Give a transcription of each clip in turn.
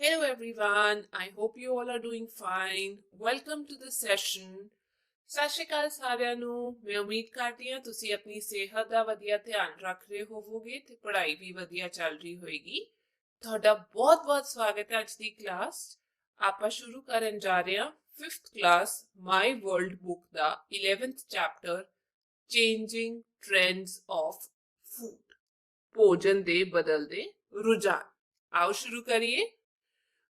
Hello everyone, I hope you all are doing fine. Welcome to the session. ਸਤਿ ਸ਼੍ਰੀ ਅਕਾਲ ਸਾਰਿਆਂ ਨੂੰ। ਮੈਂ ਉਮੀਦ ਕਰਦੀ ਹਾਂ ਤੁਸੀਂ ਆਪਣੀ ਸਿਹਤ ਦਾ ਵਧੀਆ ਧਿਆਨ ਰੱਖ ਰਹੇ ਹੋਵੋਗੇ ਤੇ ਪੜ੍ਹਾਈ ਵੀ ਵਧੀਆ ਚੱਲ ਰਹੀ ਹੋਏਗੀ। ਤੁਹਾਡਾ ਬਹੁਤ-ਬਹੁਤ ਸਵਾਗਤ ਹੈ ਅੱਜ ਦੀ ਕਲਾਸ। ਆਪਾਂ ਸ਼ੁਰੂ ਕਰਨ ਜਾ ਰਹੇ ਹਾਂ 5th class my world book the 11th chapter changing trends of food. ਭੋਜਨ ਦੇ ਬਦਲਦੇ ਰੁਝਾਨ। ਆਓ ਸ਼ੁਰੂ ਕਰੀਏ।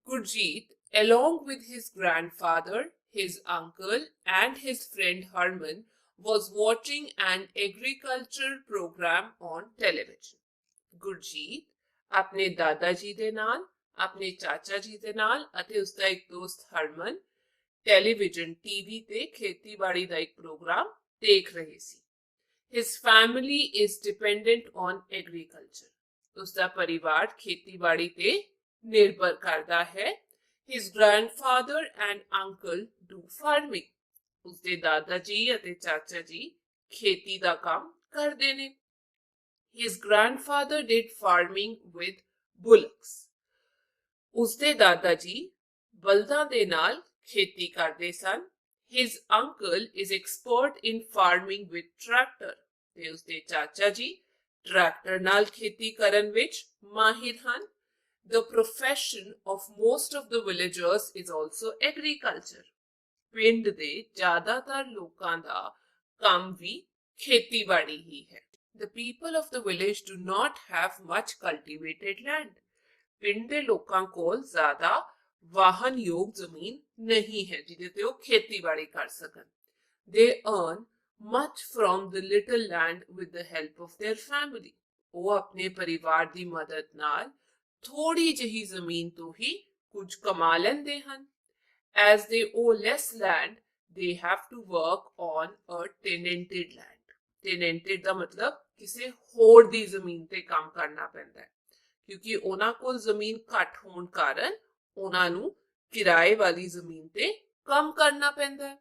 Gurjeet, along with his grandfather, his uncle, and his friend Herman, was watching an agriculture program on television. Gurjeet ਆਪਣੇ ਦਾਦਾ ਜੀ ਦੇ ਨਾਲ, ਆਪਣੇ ਚਾਚਾ ਜੀ ਦੇ ਨਾਲ ਅਤੇ ਉਸਦਾ ਇੱਕ ਦੋਸਤ ਹਰਮਨ ਟੈਲੀਵਿਜ਼ਨ ਟੀਵੀ ਤੇ ਖੇਤੀਬਾੜੀ ਦਾ ਇੱਕ ਪ੍ਰੋਗਰਾਮ ਦੇਖ ਰਹੇ ਸੀ। His family is dependent on agriculture. ਉਸਦਾ ਪਰਿਵਾਰ ਖੇਤੀਬਾੜੀ ਤੇ ਨਿਰਭਰ ਕਰਦਾ ਹੈ। His grandfather and uncle do farming. ਉਸਦੇ ਦਾਦਾ ਜੀ ਅਤੇ ਚਾਚਾ ਜੀ ਖੇਤੀ ਦਾ ਕੰਮ ਕਰਦੇ ਨੇ। His grandfather did farming with bullocks. ਉਸਦੇ ਦਾਦਾ ਜੀ ਬਲਦਾਂ ਦੇ ਨਾਲ ਖੇਤੀ ਕਰਦੇ ਸਨ। His uncle is expert in farming with tractor. ਤੇ ਉਸਦੇ ਚਾਚਾ ਜੀ ਟਰੈਕਟਰ ਨਾਲ ਖੇਤੀ ਕਰਨ ਵਿੱਚ ਮਾਹਿਰ ਹਨ। The profession of most of the villagers is also agriculture. ਪਿੰਡ ਦੇ ਜ਼ਿਆਦਾਤਰ ਲੋਕਾਂ ਦਾ ਕੰਮ ਵੀ ਖੇਤੀਬਾੜੀ ਹੀ ਹੈ। The people of the village do not have much cultivated land. ਪਿੰਡ ਦੇ ਲੋਕਾਂ ਕੋਲ ਜ਼ਿਆਦਾ ਵਾਹਨਯੋਗ ਜ਼ਮੀਨ ਨਹੀਂ ਹੈ ਜਿਹਦੇ ਤੇ ਉਹ ਖੇਤੀਬਾੜੀ ਕਰ ਸਕਣ। They earn much from the little land with the help of their family. ਉਹ ਆਪਣੇ ਪਰਿਵਾਰ ਦੀ ਮਦਦ ਨਾਲ ਥੋੜੀ ਜਿਹੀ ਜ਼ਮੀਨ ਤੋਂ ਹੀ ਕੁਝ ਕਮਾ ਲੈਂਦੇ ਹਨ। As they owe less land, they have to work on a tenanted land. Tenanted ਦਾ ਮਤਲਬ ਕਿਸੇ ਹੋਰ ਦੀ ਜ਼ਮੀਨ ਤੇ ਕੰਮ ਕਰਨਾ ਪੈਂਦਾ ਹੈ ਕਿਉਂਕਿ ਉਹਨਾਂ ਕੋਲ ਜ਼ਮੀਨ ਘੱਟ ਹੋਣ ਕਾਰਨ ਉਹਨਾਂ ਨੂੰ ਕਿਰਾਏ ਵਾਲੀ ਜ਼ਮੀਨ ਤੇ ਕੰਮ ਕਰਨਾ ਪੈਂਦਾ ਹੈ।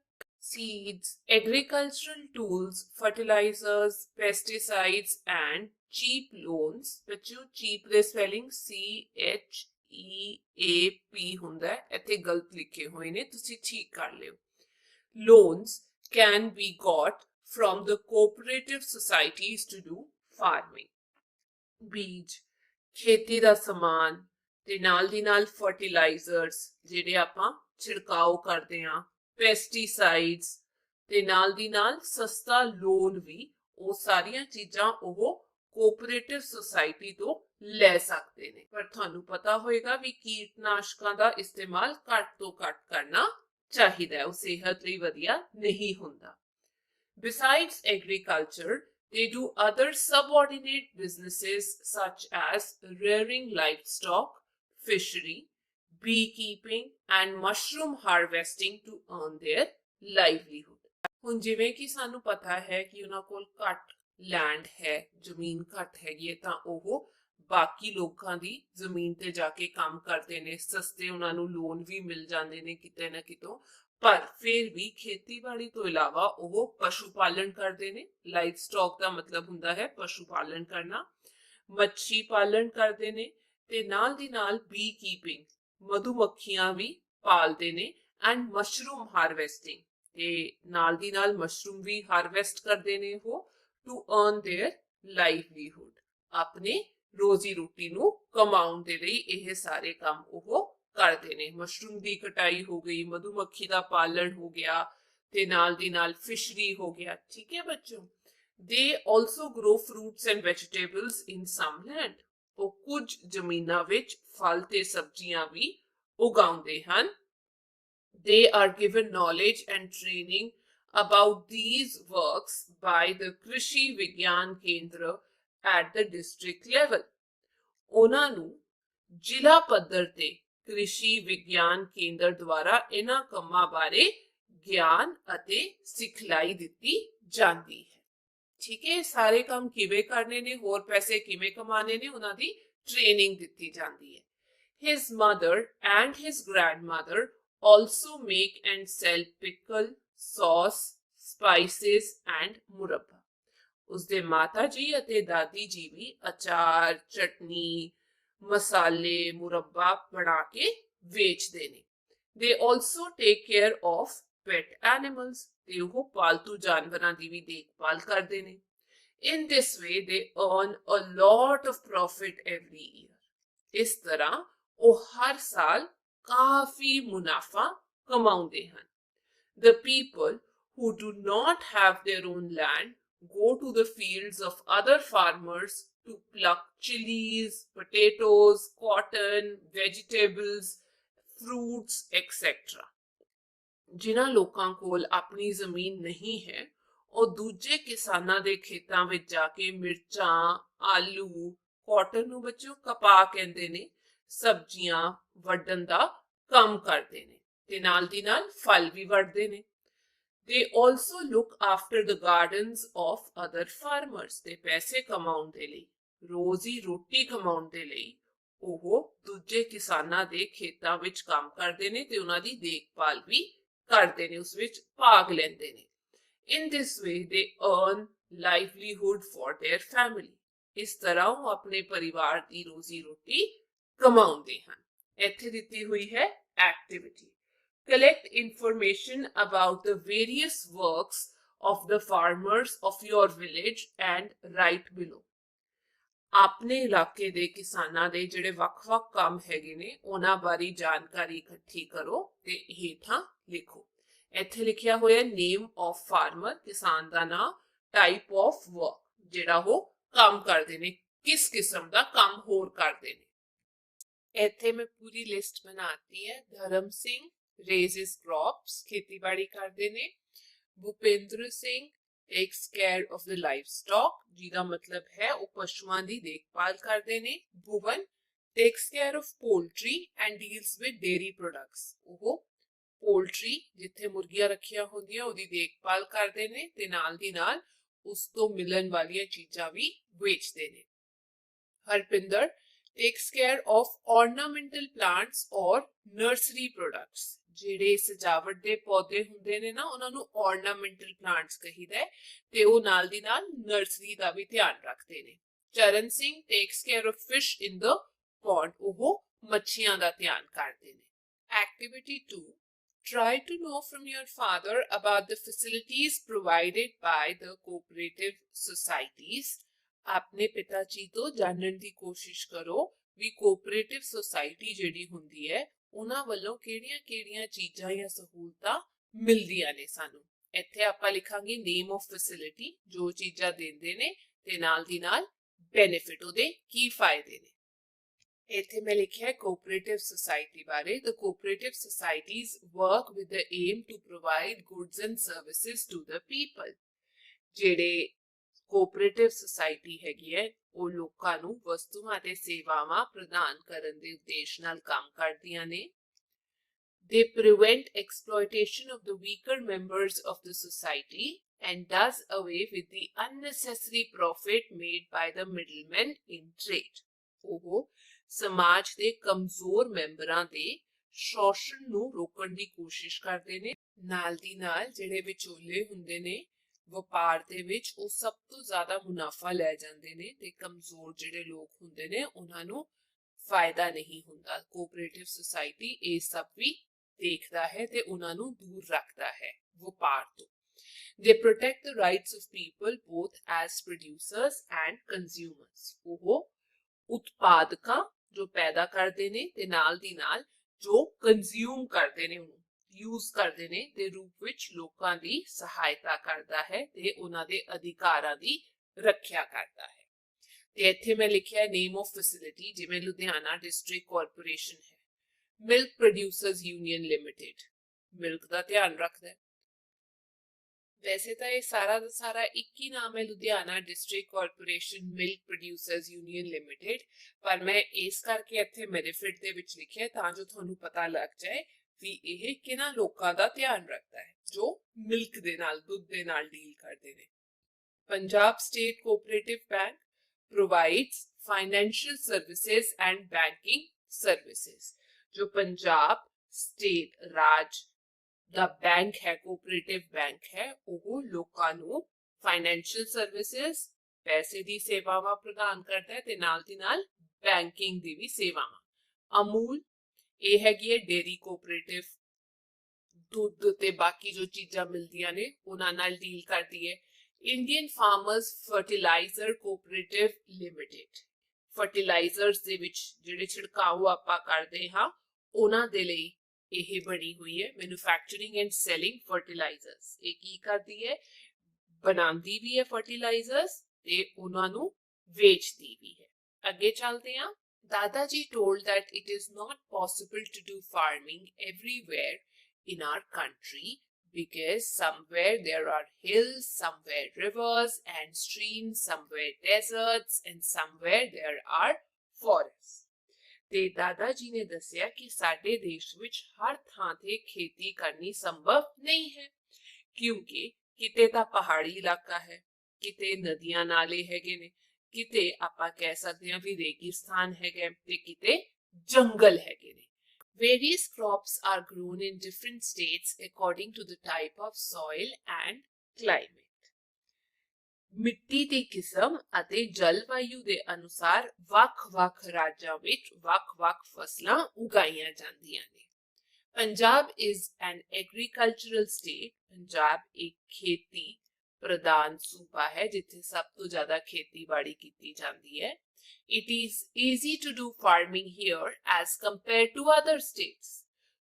Seeds, agricultural tools, fertilizers, pesticides and cheap loans। ਬੱਚਿਓ cheap ਦੇ spelling CHEAP ਹੁੰਦਾ ਹੈ। ਇੱਥੇ ਗਲਤ ਲਿਖੇ ਹੋਏ ਨੇ, ਤੁਸੀਂ ਠੀਕ ਕਰ ਲਿਓ। Loans can be got from the cooperative societies to do farming। ਬੀਜ, ਖੇਤੀ ਦਾ ਸਮਾਨ ਤੇ ਨਾਲ ਦੀ ਨਾਲ ਫਰਟੀਲਾਈਜ਼ਰਸ ਜਿਹੜੇ ਆਪਾਂ ਛਿੜਕਾਓ ਕਰਦੇ ਹਾਂ, ਪੈਸਟੀਸਾਈਡਸ ਤੇ ਨਾਲ ਦੀ ਨਾਲ ਸਸਤਾ ਲੋਨ ਵੀ, ਉਹ ਸਾਰੀਆਂ ਚੀਜ਼ਾਂ ਉਹ ਕੋਆਪਰੇਟਿਵ ਸੁਸਾਇਟੀ ਤੋਂ ਲੈ ਸਕਦੇ ਨੇ। ਪਰ ਤੁਹਾਨੂੰ ਪਤਾ ਹੋਏਗਾ ਵੀ ਕੀਟਨਾਸ਼ਕਾਂ ਦਾ ਇਸਤੇਮਾਲ ਘੱਟ ਤੋਂ ਘੱਟ ਕਰਨਾ ਚਾਹੀਦਾ ਹੈ, ਉਹ ਸਿਹਤ ਲਈ ਵਧੀਆ ਨਹੀਂ ਹੁੰਦਾ। Besides agriculture, they do other subordinate businesses such as rearing livestock, fishery, beekeeping and mushroom harvesting to earn their livelihood। ਹੁਣ ਜਿਵੇਂ ਕਿ ਸਾਨੂੰ ਪਤਾ ਹੈ ਕਿ ਉਹਨਾਂ ਕੋਲ ਘੱਟ ਲੈਂਡ ਹੈ, ਜ਼ਮੀਨ ਘੱਟ ਹੈਗੀ ਹੈ, ਤਾਂ ਉਹ ਬਾਕੀ ਲੋਕਾਂ ਦੀ ਜ਼ਮੀਨ ਤੇ ਜਾ ਕੇ ਕੰਮ ਕਰਦੇ ਨੇ। ਸਸਤੇ ਉਹਨਾਂ ਨੂੰ ਲੋਨ ਵੀ ਮਿਲ ਜਾਂਦੇ ਨੇ ਕਿਤੇ ਨਾ ਕਿਤੋਂ, ਪਰ ਫਿਰ ਵੀ ਖੇਤੀਬਾੜੀ ਤੋਂ ਇਲਾਵਾ ਉਹ ਪਸ਼ੂ ਪਾਲਣ ਕਰਦੇ ਨੇ। ਲਾਈਵ ਸਟਾਕ ਦਾ ਮਤਲਬ ਹੁੰਦਾ ਹੈ ਪਸ਼ੂ ਪਾਲਣ ਕਰਨਾ। ਮੱਛੀ ਪਾਲਣ ਕਰਦੇ ਨੇ ਤੇ ਨਾਲ ਦੀ ਨਾਲ ਬੀ ਕੀਪਿੰਗ, ਮਧੂਮੱਖੀਆਂ ਵੀ ਪਾਲਦੇ ਨੇ। ਐਂਡ ਮਸ਼ਰੂਮ ਹਾਰਵੈਸਟਿੰਗ, ਤੇ ਨਾਲ ਦੀ ਨਾਲ ਮਸ਼ਰੂਮ ਵੀ ਹਾਰਵੈਸਟ ਕਰਦੇ ਨੇ ਉਹ, ਟੂ ਅਰਨ ਦੇਅਰ ਲਾਈਵਲੀਹੁੱਡ, ਆਪਣੇ ਰੋਜ਼ੀ ਰੋਟੀ ਨੂੰ ਕਮਾਉਣ ਦੇ ਲਈ ਇਹ ਸਾਰੇ ਕੰਮ ਉਹ ਕਰਦੇ ਨੇ। ਮਸ਼ਰੂਮ ਦੀ ਕਟਾਈ ਹੋ ਗਈ, ਮਧੂਮੱਖੀ ਦਾ ਪਾਲਣ ਹੋ ਗਿਆ ਤੇ ਨਾਲ ਦੀ ਨਾਲ ਫਿਸ਼ਰੀ ਹੋ ਗਿਆ। ਠੀਕ ਹੈ ਬੱਚੋ। They also grow fruits and vegetables in some land। ਉਹ ਕੁਝ ਜ਼ਮੀਨਾਂ ਵਿੱਚ ਫਲ ਤੇ ਸਬਜ਼ੀਆਂ ਵੀ ਉਗਾਉਂਦੇ ਹਨ। They are given knowledge and training about these works by the Krishi Vigyan Kendra at the district level। ਉਹਨਾਂ ਨੂੰ ਜ਼ਿਲ੍ਹਾ ਪੱਧਰ ਤੇ ਕ੍ਰਿਸ਼ੀ ਵਿਗਿਆਨ ਕੇਂਦਰ ਦੁਆਰਾ ਇਹਨਾਂ ਕੰਮਾਂ ਬਾਰੇ ਗਿਆਨ ਅਤੇ ਸਿਖਲਾਈ ਦਿੱਤੀ ਜਾਂਦੀ ਹੈ। ਠੀਕ ਹੈ, ਸਾਰੇ ਕੰਮ ਕਿਵੇਂ ਕਰਨੇ ਨੇ, ਹੋਰ ਪੈਸੇ ਕਿਵੇਂ ਕਮਾਣੇ ਨੇ, ਉਹਨਾਂ ਦੀ ਟ੍ਰੇਨਿੰਗ ਦਿੱਤੀ ਜਾਂਦੀ ਹੈ। His mother and his grandmother also make and sell pickle, sauce, spices and murabba। ਉਸਦੇ ਮਾਤਾ ਜੀ ਅਤੇ ਦਾਦੀ ਜੀ ਵੀ ਅਚਾਰ, ਚਟਨੀ, मसाले मुरब्बा बना के ਵੇਚਦੇ ਨੇ। They also take care of pet animals, ਤੇ ਉਹ ਪਾਲਤੂ ਜਾਨਵਰਾਂ ਦੀ ਵੀ ਦੇਖਭਾਲ ਕਰਦੇ ਨੇ। In this way they earn a lot of profit every year. ਇਸ ਤਰ੍ਹਾਂ ਉਹ ਹਰ ਸਾਲ ਕਾਫੀ ਮੁਨਾਫਾ ਕਮਾਉਂਦੇ ਹਨ। The people who do not have their own land go to the fields of other farmers to pluck chilies, potatoes, cotton, vegetables, fruits, etc. ਜਿਨ੍ਹਾਂ ਲੋਕਾਂ ਕੋਲ ਆਪਣੀ ਜ਼ਮੀਨ ਨਹੀਂ ਹੈ ਉਹ ਦੂਜੇ ਕਿਸਾਨਾਂ ਦੇ ਖੇਤਾਂ ਵਿੱਚ ਜਾ ਕੇ ਮਿਰਚਾਂ, ਆਲੂ, ਕਾਟਨ ਨੂੰ ਬੱਚਿਓ ਕਪਾਹ ਕਹਿੰਦੇ ਨੇ, ਸਬਜ਼ੀਆਂ ਵੱਢਣ ਦਾ ਕੰਮ ਕਰਦੇ ਨੇ ਤੇ ਨਾਲ ਦੀ ਨਾਲ ਫਲ ਵੀ ਵੱਢਦੇ ਨੇ। They also look after the gardens of other farmers, ਤੇ ਪੈਸੇ ਕਮਾਉਣ ਦੇ ਲਈ, ਰੋਜ਼ੀ ਰੋਟੀ ਕਮਾਉਣ ਦੇ ਲਈ ਉਹ ਦੂਜੇ ਕਿਸਾਨਾਂ ਦੇ ਖੇਤਾਂ ਵਿੱਚ ਕੰਮ ਕਰਦੇ ਨੇ ਤੇ ਉਹਨਾਂ ਦੀ ਦੇਖਭਾਲ ਵੀ ਕਰਦੇ ਨੇ, ਉਸ ਵਿੱਚ ਭਾਗ ਲੈਂਦੇ ਨੇ। In this way they earn livelihood for their family. ਇਸ ਤਰ੍ਹਾਂ ਉਹ ਆਪਣੇ ਪਰਿਵਾਰ ਦੀ ਰੋਜ਼ੀ ਰੋਟੀ ਕਮਾਉਂਦੇ ਹਨ। ਇੱਥੇ ਦਿੱਤੀ ਹੋਈ ਹੈ activity. Collect information about the various works of the farmers of your village and write below. ਆਪਣੇ ਇਲਾਕੇ ਦੇ ਕਿਸਾਨਾਂ ਦੇ ਜਿਹੜੇ ਵੱਖ-ਵੱਖ ਕੰਮ ਹੈਗੇ ਨੇ ਉਹਨਾਂ ਬਾਰੇ ਜਾਣਕਾਰੀ ਇਕੱਠੀ ਕਰੋ ਤੇ ਹੇਠਾਂ ਲਿਖੋ। ਇੱਥੇ ਲਿਖਿਆ ਹੋਇਆ ਨੇਮ ਆਫ ਫਾਰਮਰ, ਕਿਸਾਨ ਦਾ ਨਾਮ, ਟਾਈਪ ਆਫ ਵਰਕ ਜਿਹੜਾ ਉਹ ਕੰਮ ਕਰਦੇ ਨੇ, ਕਿਸ ਕਿਸਮ ਦਾ ਕੰਮ ਹੋਰ ਕਰਦੇ ਨੇ। ਇੱਥੇ ਮੈਂ ਪੂਰੀ ਲਿਸਟ ਬਣਾਤੀ ਹੈ। ਧਰਮ ਸਿੰਘ raises crops, ਖੇਤੀਬਾੜੀ ਕਰਦੇ ਨੇ। Bhupinder Singh takes care of the livestock, ਜਿਹਦਾ ਮਤਲਬ ਹੈ ਉਹ ਪਸ਼ੂਆਂ ਦੀ ਦੇਖਭਾਲ ਕਰਦੇ ਨੇ। Bhuvan takes care of poultry and deals with dairy products, ਉਹ ਪੋਲਟਰੀ ਜਿੱਥੇ ਮੁਰਗੀਆਂ ਰੱਖੀਆਂ ਹੁੰਦੀਆਂ ਉਹਦੀ ਦੇਖਭਾਲ ਕਰਦੇ ਨੇ ਤੇ ਨਾਲ ਦੀ ਨਾਲ ਉਸ ਤੋਂ ਮਿਲਣ ਵਾਲੀਆਂ ਚੀਜ਼ਾਂ ਵੀ ਵੇਚਦੇ ਨੇ। Harpinder takes care of ornamental plants or nursery products, ਜਿਹੜੇ ਸਜਾਵਟ ਦੇ ਪੌਦੇ ਹੁੰਦੇ ਨੇ ਨਾ ਉਹਨਾਂ ਨੂੰ ornamental plants ਕਹੀਦਾ ਹੈ ਤੇ ਉਹ ਨਾਲ ਦੀ ਨਾਲ ਨਰਸਰੀ ਦਾ ਵੀ ਧਿਆਨ ਰੱਖਦੇ ਨੇ। Charan Singh takes care of fish in the pond, ਉਹ ਮੱਛੀਆਂ ਦਾ ਧਿਆਨ ਕਰਦੇ ਨੇ। Activity 2. Try to know from your father about the facilities provided by the cooperative societies. ਆਪਣੇ ਪਿਤਾ ਜੀ ਤੋਂ ਜਾਣਨ ਦੀ ਕੋਸ਼ਿਸ਼ ਕਰੋ ਵੀ ਕੋਆਪਰੇਟਿਵ ਸੁਸਾਇਟੀ ਜਿਹੜੀ ਹੁੰਦੀ ਹੈ ਉਹਨਾਂ ਵੱਲੋਂ ਕਿਹੜੀਆਂ-ਕਿਹੜੀਆਂ ਚੀਜ਼ਾਂ ਜਾਂ ਸਹੂਲਤਾਂ ਮਿਲਦੀਆਂ ਨੇ ਸਾਨੂੰ। ਇੱਥੇ ਆਪਾਂ ਲਿਖਾਂਗੇ ਨੇਮ ਆਫ ਫੈਸਿਲਿਟੀ, ਜੋ ਚੀਜ਼ਾਂ ਦਿੰਦੇ ਨੇ ਤੇ ਨਾਲ ਦੀ ਨਾਲ ਬੈਨੀਫਿਟ, ਉਹਦੇ ਕੀ ਫਾਇਦੇ ਨੇ। ਇੱਥੇ ਮੈਂ ਲਿਖਿਆ ਕੋਆਪਰੇਟਿਵ ਸੁਸਾਇਟੀ ਬਾਰੇ। The cooperative societies work with the aim to provide goods and services to the people. ਜਿਹੜੇ ਕੋਆਪਰੇਟਿਵ ਸੁਸਾਇਟੀ ਹੈਗੀ ਹੈ ਉਹ ਲੋਕਾਂ ਨੂੰ ਵਸਤੂਆਂ ਅਤੇ ਸੇਵਾਵਾਂ ਪ੍ਰਦਾਨ ਕਰਨ ਦੇ ਉਦੇਸ਼ ਨਾਲ ਕੰਮ ਕਰਦੀਆਂ ਨੇ। They prevent exploitation of the weaker members of the society and does away with the unnecessary profit made by the middlemen in trade. ਉਹ ਸਮਾਜ ਦੇ ਕਮਜ਼ੋਰ ਮੈਂਬਰਾਂ ਦੇ ਸ਼ੋਸ਼ਣ ਨੂੰ ਰੋਕਣ ਦੀ ਕੋਸ਼ਿਸ਼ ਕਰਦੇ ਨੇ। ਨਾਲ ਦੀ ਨਾਲ ਜਿਹੜੇ ਵਿਚੋਲੇ ਹੁੰਦੇ ਨੇ ਵਪਾਰ ਦੇ ਵਿੱਚ ਉਹ ਸਭ ਤੋਂ ਜ਼ਿਆਦਾ ਮੁਨਾਫਾ ਲੈ ਜਾਂਦੇ ਨੇ ਤੇ ਕਮਜ਼ੋਰ ਜਿਹੜੇ ਲੋਕ ਹੁੰਦੇ ਨੇ ਉਹਨਾਂ ਨੂੰ ਫਾਇਦਾ ਨਹੀਂ ਹੁੰਦਾ। ਕੋਆਪਰੇਟਿਵ ਸੁਸਾਇਟੀ ਇਹ ਸਭ ਵੀ ਦੇਖਦਾ ਹੈ ਤੇ ਉਹਨਾਂ ਨੂੰ ਦੂਰ ਰੱਖਦਾ ਹੈ ਵਪਾਰ ਤੋਂ। They protect the rights of people both as producers and consumers. ਉਹ ਉਤਪਾਦਕਾਂ ਜੋ ਪੈਦਾ ਕਰਦੇ ਨੇ ਤੇ ਨਾਲ ਦੀ ਨਾਲ ਜੋ ਕੰਜ਼ਿਊਮ ਕਰਦੇ ਨੇ ਉਹਨੂੰ ਯੂਜ਼ ਕਰਦੇ ਨੇ ਦੇ ਰੂਪ ਵਿੱਚ ਲੋਕਾਂ ਦੀ ਸਹਾਇਤਾ ਕਰਦਾ ਹੈ ਤੇ ਉਹਨਾਂ ਦੇ ਅਧਿਕਾਰਾਂ ਦੀ ਰੱਖਿਆ ਕਰਦਾ ਹੈ। ਤੇ ਇੱਥੇ ਮੈਂ ਲਿਖਿਆ ਨੇਮ ਆਫ ਫੈਸਿਲਿਟੀ, ਜਿਵੇਂ ਲੁਧਿਆਣਾ ਡਿਸਟ੍ਰਿਕਟ ਕਾਰਪੋਰੇਸ਼ਨ ਹੈ। Milk producers union limited milk ਦਾ ਧਿਆਨ ਰੱਖਦਾ ਹੈ। ਵੈਸੇ ਤਾਂ ਇਹ ਸਾਰਾ ਦਾ ਸਾਰਾ ਇੱਕ ਹੀ ਨਾਮ ਹੈ, Ludhiana district corporation milk producers union limited, ਪਰ ਮੈਂ ਇਸ ਕਰਕੇ ਇੱਥੇ ਬੈਨੀਫਿਟ ਦੇ ਵਿੱਚ ਲਿਖਿਆ ਤਾਂ ਜੋ ਤੁਹਾਨੂੰ ਪਤਾ ਲੱਗ ਜਾਏ ਵੀ ਇਹ ਕਿਹਨਾਂ ਲੋਕਾਂ ਦਾ ਧਿਆਨ ਰੱਖਦਾ ਹੈ ਜੋ ਮਿਲਕ ਦੇ ਨਾਲ, ਦੁੱਧ ਦੇ ਨਾਲ ਡੀਲ ਕਰਦੇ ਨੇ। Punjab state cooperative bank provides financial services and banking services. जो पंजाब स्टेट राज ਦਾ ਬੈਂਕ ਹੈ, ਕੋਆਪਰੇਟਿਵ ਬੈਂਕ ਹੈ, ਉਹ ਲੋਕਾਂ ਨੂੰ ਫਾਈਨੈਂਸ਼ੀਅਲ ਸਰਵਿਸਿਜ਼, ਪੈਸੇ ਦੀ ਸੇਵਾਵਾਂ ਪ੍ਰਦਾਨ ਕਰਦਾ ਹੈ ਤੇ ਨਾਲ ਦੀ ਨਾਲ ਬੈਂਕਿੰਗ ਦੀ ਵੀ ਸੇਵਾਵਾਂ। ਅਮੂਲ ਇਹ ਹੈਗੀ ਹੈ ਡੇਰੀ ਕੋਆਪਰੇਟਿਵ, ਦੁੱਧ ਤੇ ਬਾਕੀ ਜੋ ਚੀਜ਼ਾਂ ਮਿਲਦੀਆਂ ਨੇ ਉਹਨਾਂ ਨਾਲ ਡੀਲ ਕਰਦੀ ਹੈ। Indian farmers fertiliser cooperative limited, fertilisers ਦੇ ਵਿੱਚ ਜਿਹੜੇ ਛਿੜਕਾਓ ਆਪਾਂ ਕਰਦੇ ਹਾਂ ਉਹਨਾਂ ਦੇ ਲਈ ਇਹ ਬਣੀ ਹੋਈ ਹੈ। ਮੈਨੂਫੈਕਚਰਿੰਗ ਐਂਡ ਸੈਲਿੰਗ ਫਰਟੀਲਾਈਜ਼ਰਸ, ਇਹ ਕੀ ਕਰਦੀ ਹੈ, ਬਣਾਉਂਦੀ ਵੀ ਹੈ ਫਰਟੀਲਾਈਜ਼ਰਸ ਤੇ ਉਹਨਾਂ ਨੂੰ ਵੇਚਦੀ ਵੀ ਹੈ। ਅੱਗੇ ਚੱਲਦੇ ਹਾਂ। Dada ji told that it is not possible to do farming everywhere in our country because somewhere there are hills, somewhere rivers and streams, somewhere deserts and somewhere there are forests. ਤੇ ਦਾਦਾ ਜੀ ਨੇ ਦੱਸਿਆ ਕਿ ਸਾਡੇ ਦੇਸ਼ ਵਿੱਚ ਹਰ ਥਾਂ ਤੇ ਖੇਤੀ ਕਰਨੀ ਸੰਭਵ ਨਹੀਂ ਹੈ ਕਿਉਂਕਿ ਕਿਤੇ ਤਾਂ ਪਹਾੜੀ ਇਲਾਕਾ ਹੈ, ਕਿਤੇ ਨਦੀਆਂ ਨਾਲੇ ਹੈਗੇ ਨੇ, ਕਿਤੇ ਆਪਾਂ ਕਹਿ ਸਕਦੇ ਹਾਂ ਵੀ ਰੇਗਿਸਤਾਨ ਹੈਗਾ ਤੇ ਕਿਤੇ ਜੰਗਲ ਹੈਗੇ ਨੇ। Various crops are grown in different states according to the type of soil and climate. ਮਿੱਟੀ ਦੀ ਕਿਸਮ ਅਤੇ ਜਲਵਾਯੂ ਦੇ ਅਨੁਸਾਰ ਵੱਖ-ਵੱਖ ਰਾਜਾਂ ਵਿੱਚ ਵੱਖ-ਵੱਖ ਫਸਲਾਂ ਉਗਾਈਆਂ ਜਾਂਦੀਆਂ ਨੇ। Punjab is an agricultural state. Punjab ਇੱਕ ਖੇਤੀ ਪ੍ਰਧਾਨ ਸੂਬਾ ਹੈ ਜਿੱਥੇ ਸਭ ਤੋਂ ਜ਼ਿਆਦਾ ਖੇਤੀਬਾੜੀ ਕੀਤੀ ਜਾਂਦੀ ਹੈ। It is easy to do farming here as compared to other states.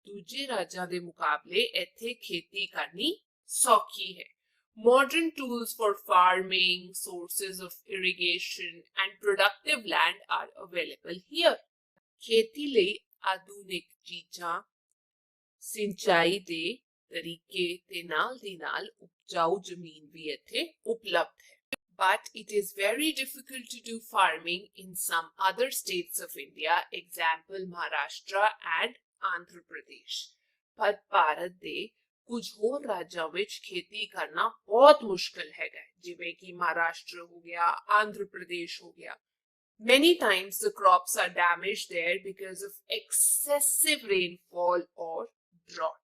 ਦੂਜੇ ਰਾਜਾਂ ਦੇ ਮੁਕਾਬਲੇ ਇੱਥੇ ਖੇਤੀ ਕਰਨੀ ਸੌਖੀ ਹੈ। Modern tools for farming, sources of irrigation and productive land are available here. ਖੇਤੀ ਲਈ ਆਧੁਨਿਕ ਚੀਜ਼ਾਂ, ਸਿੰਚਾਈ ਦੇ ਤਰੀਕੇ ਤੇ ਨਾਲ ਦੀ ਨਾਲ ਉਪਜਾਊ ਜ਼ਮੀਨ ਵੀ ਇੱਥੇ ਉਪਲਬਧ ਹੈ। But it is very difficult to do farming in some other states of India, example Maharashtra and Andhra Pradesh. ਪਰ ਭਾਰਤ ਦੇ ਕੁਝ ਹੋਰ ਰਾਜਾਂ ਵਿੱਚ ਖੇਤੀ ਕਰਨਾ ਬਹੁਤ ਮੁਸ਼ਕਲ ਹੈਗਾ, ਜਿਵੇਂ ਕਿ ਮਹਾਰਾਸ਼ਟਰ ਹੋ ਗਿਆ, ਆਂਧਰ ਪ੍ਰਦੇਸ਼ ਹੋ ਗਿਆ। Many times the crops are damaged there because of excessive rainfall or drought.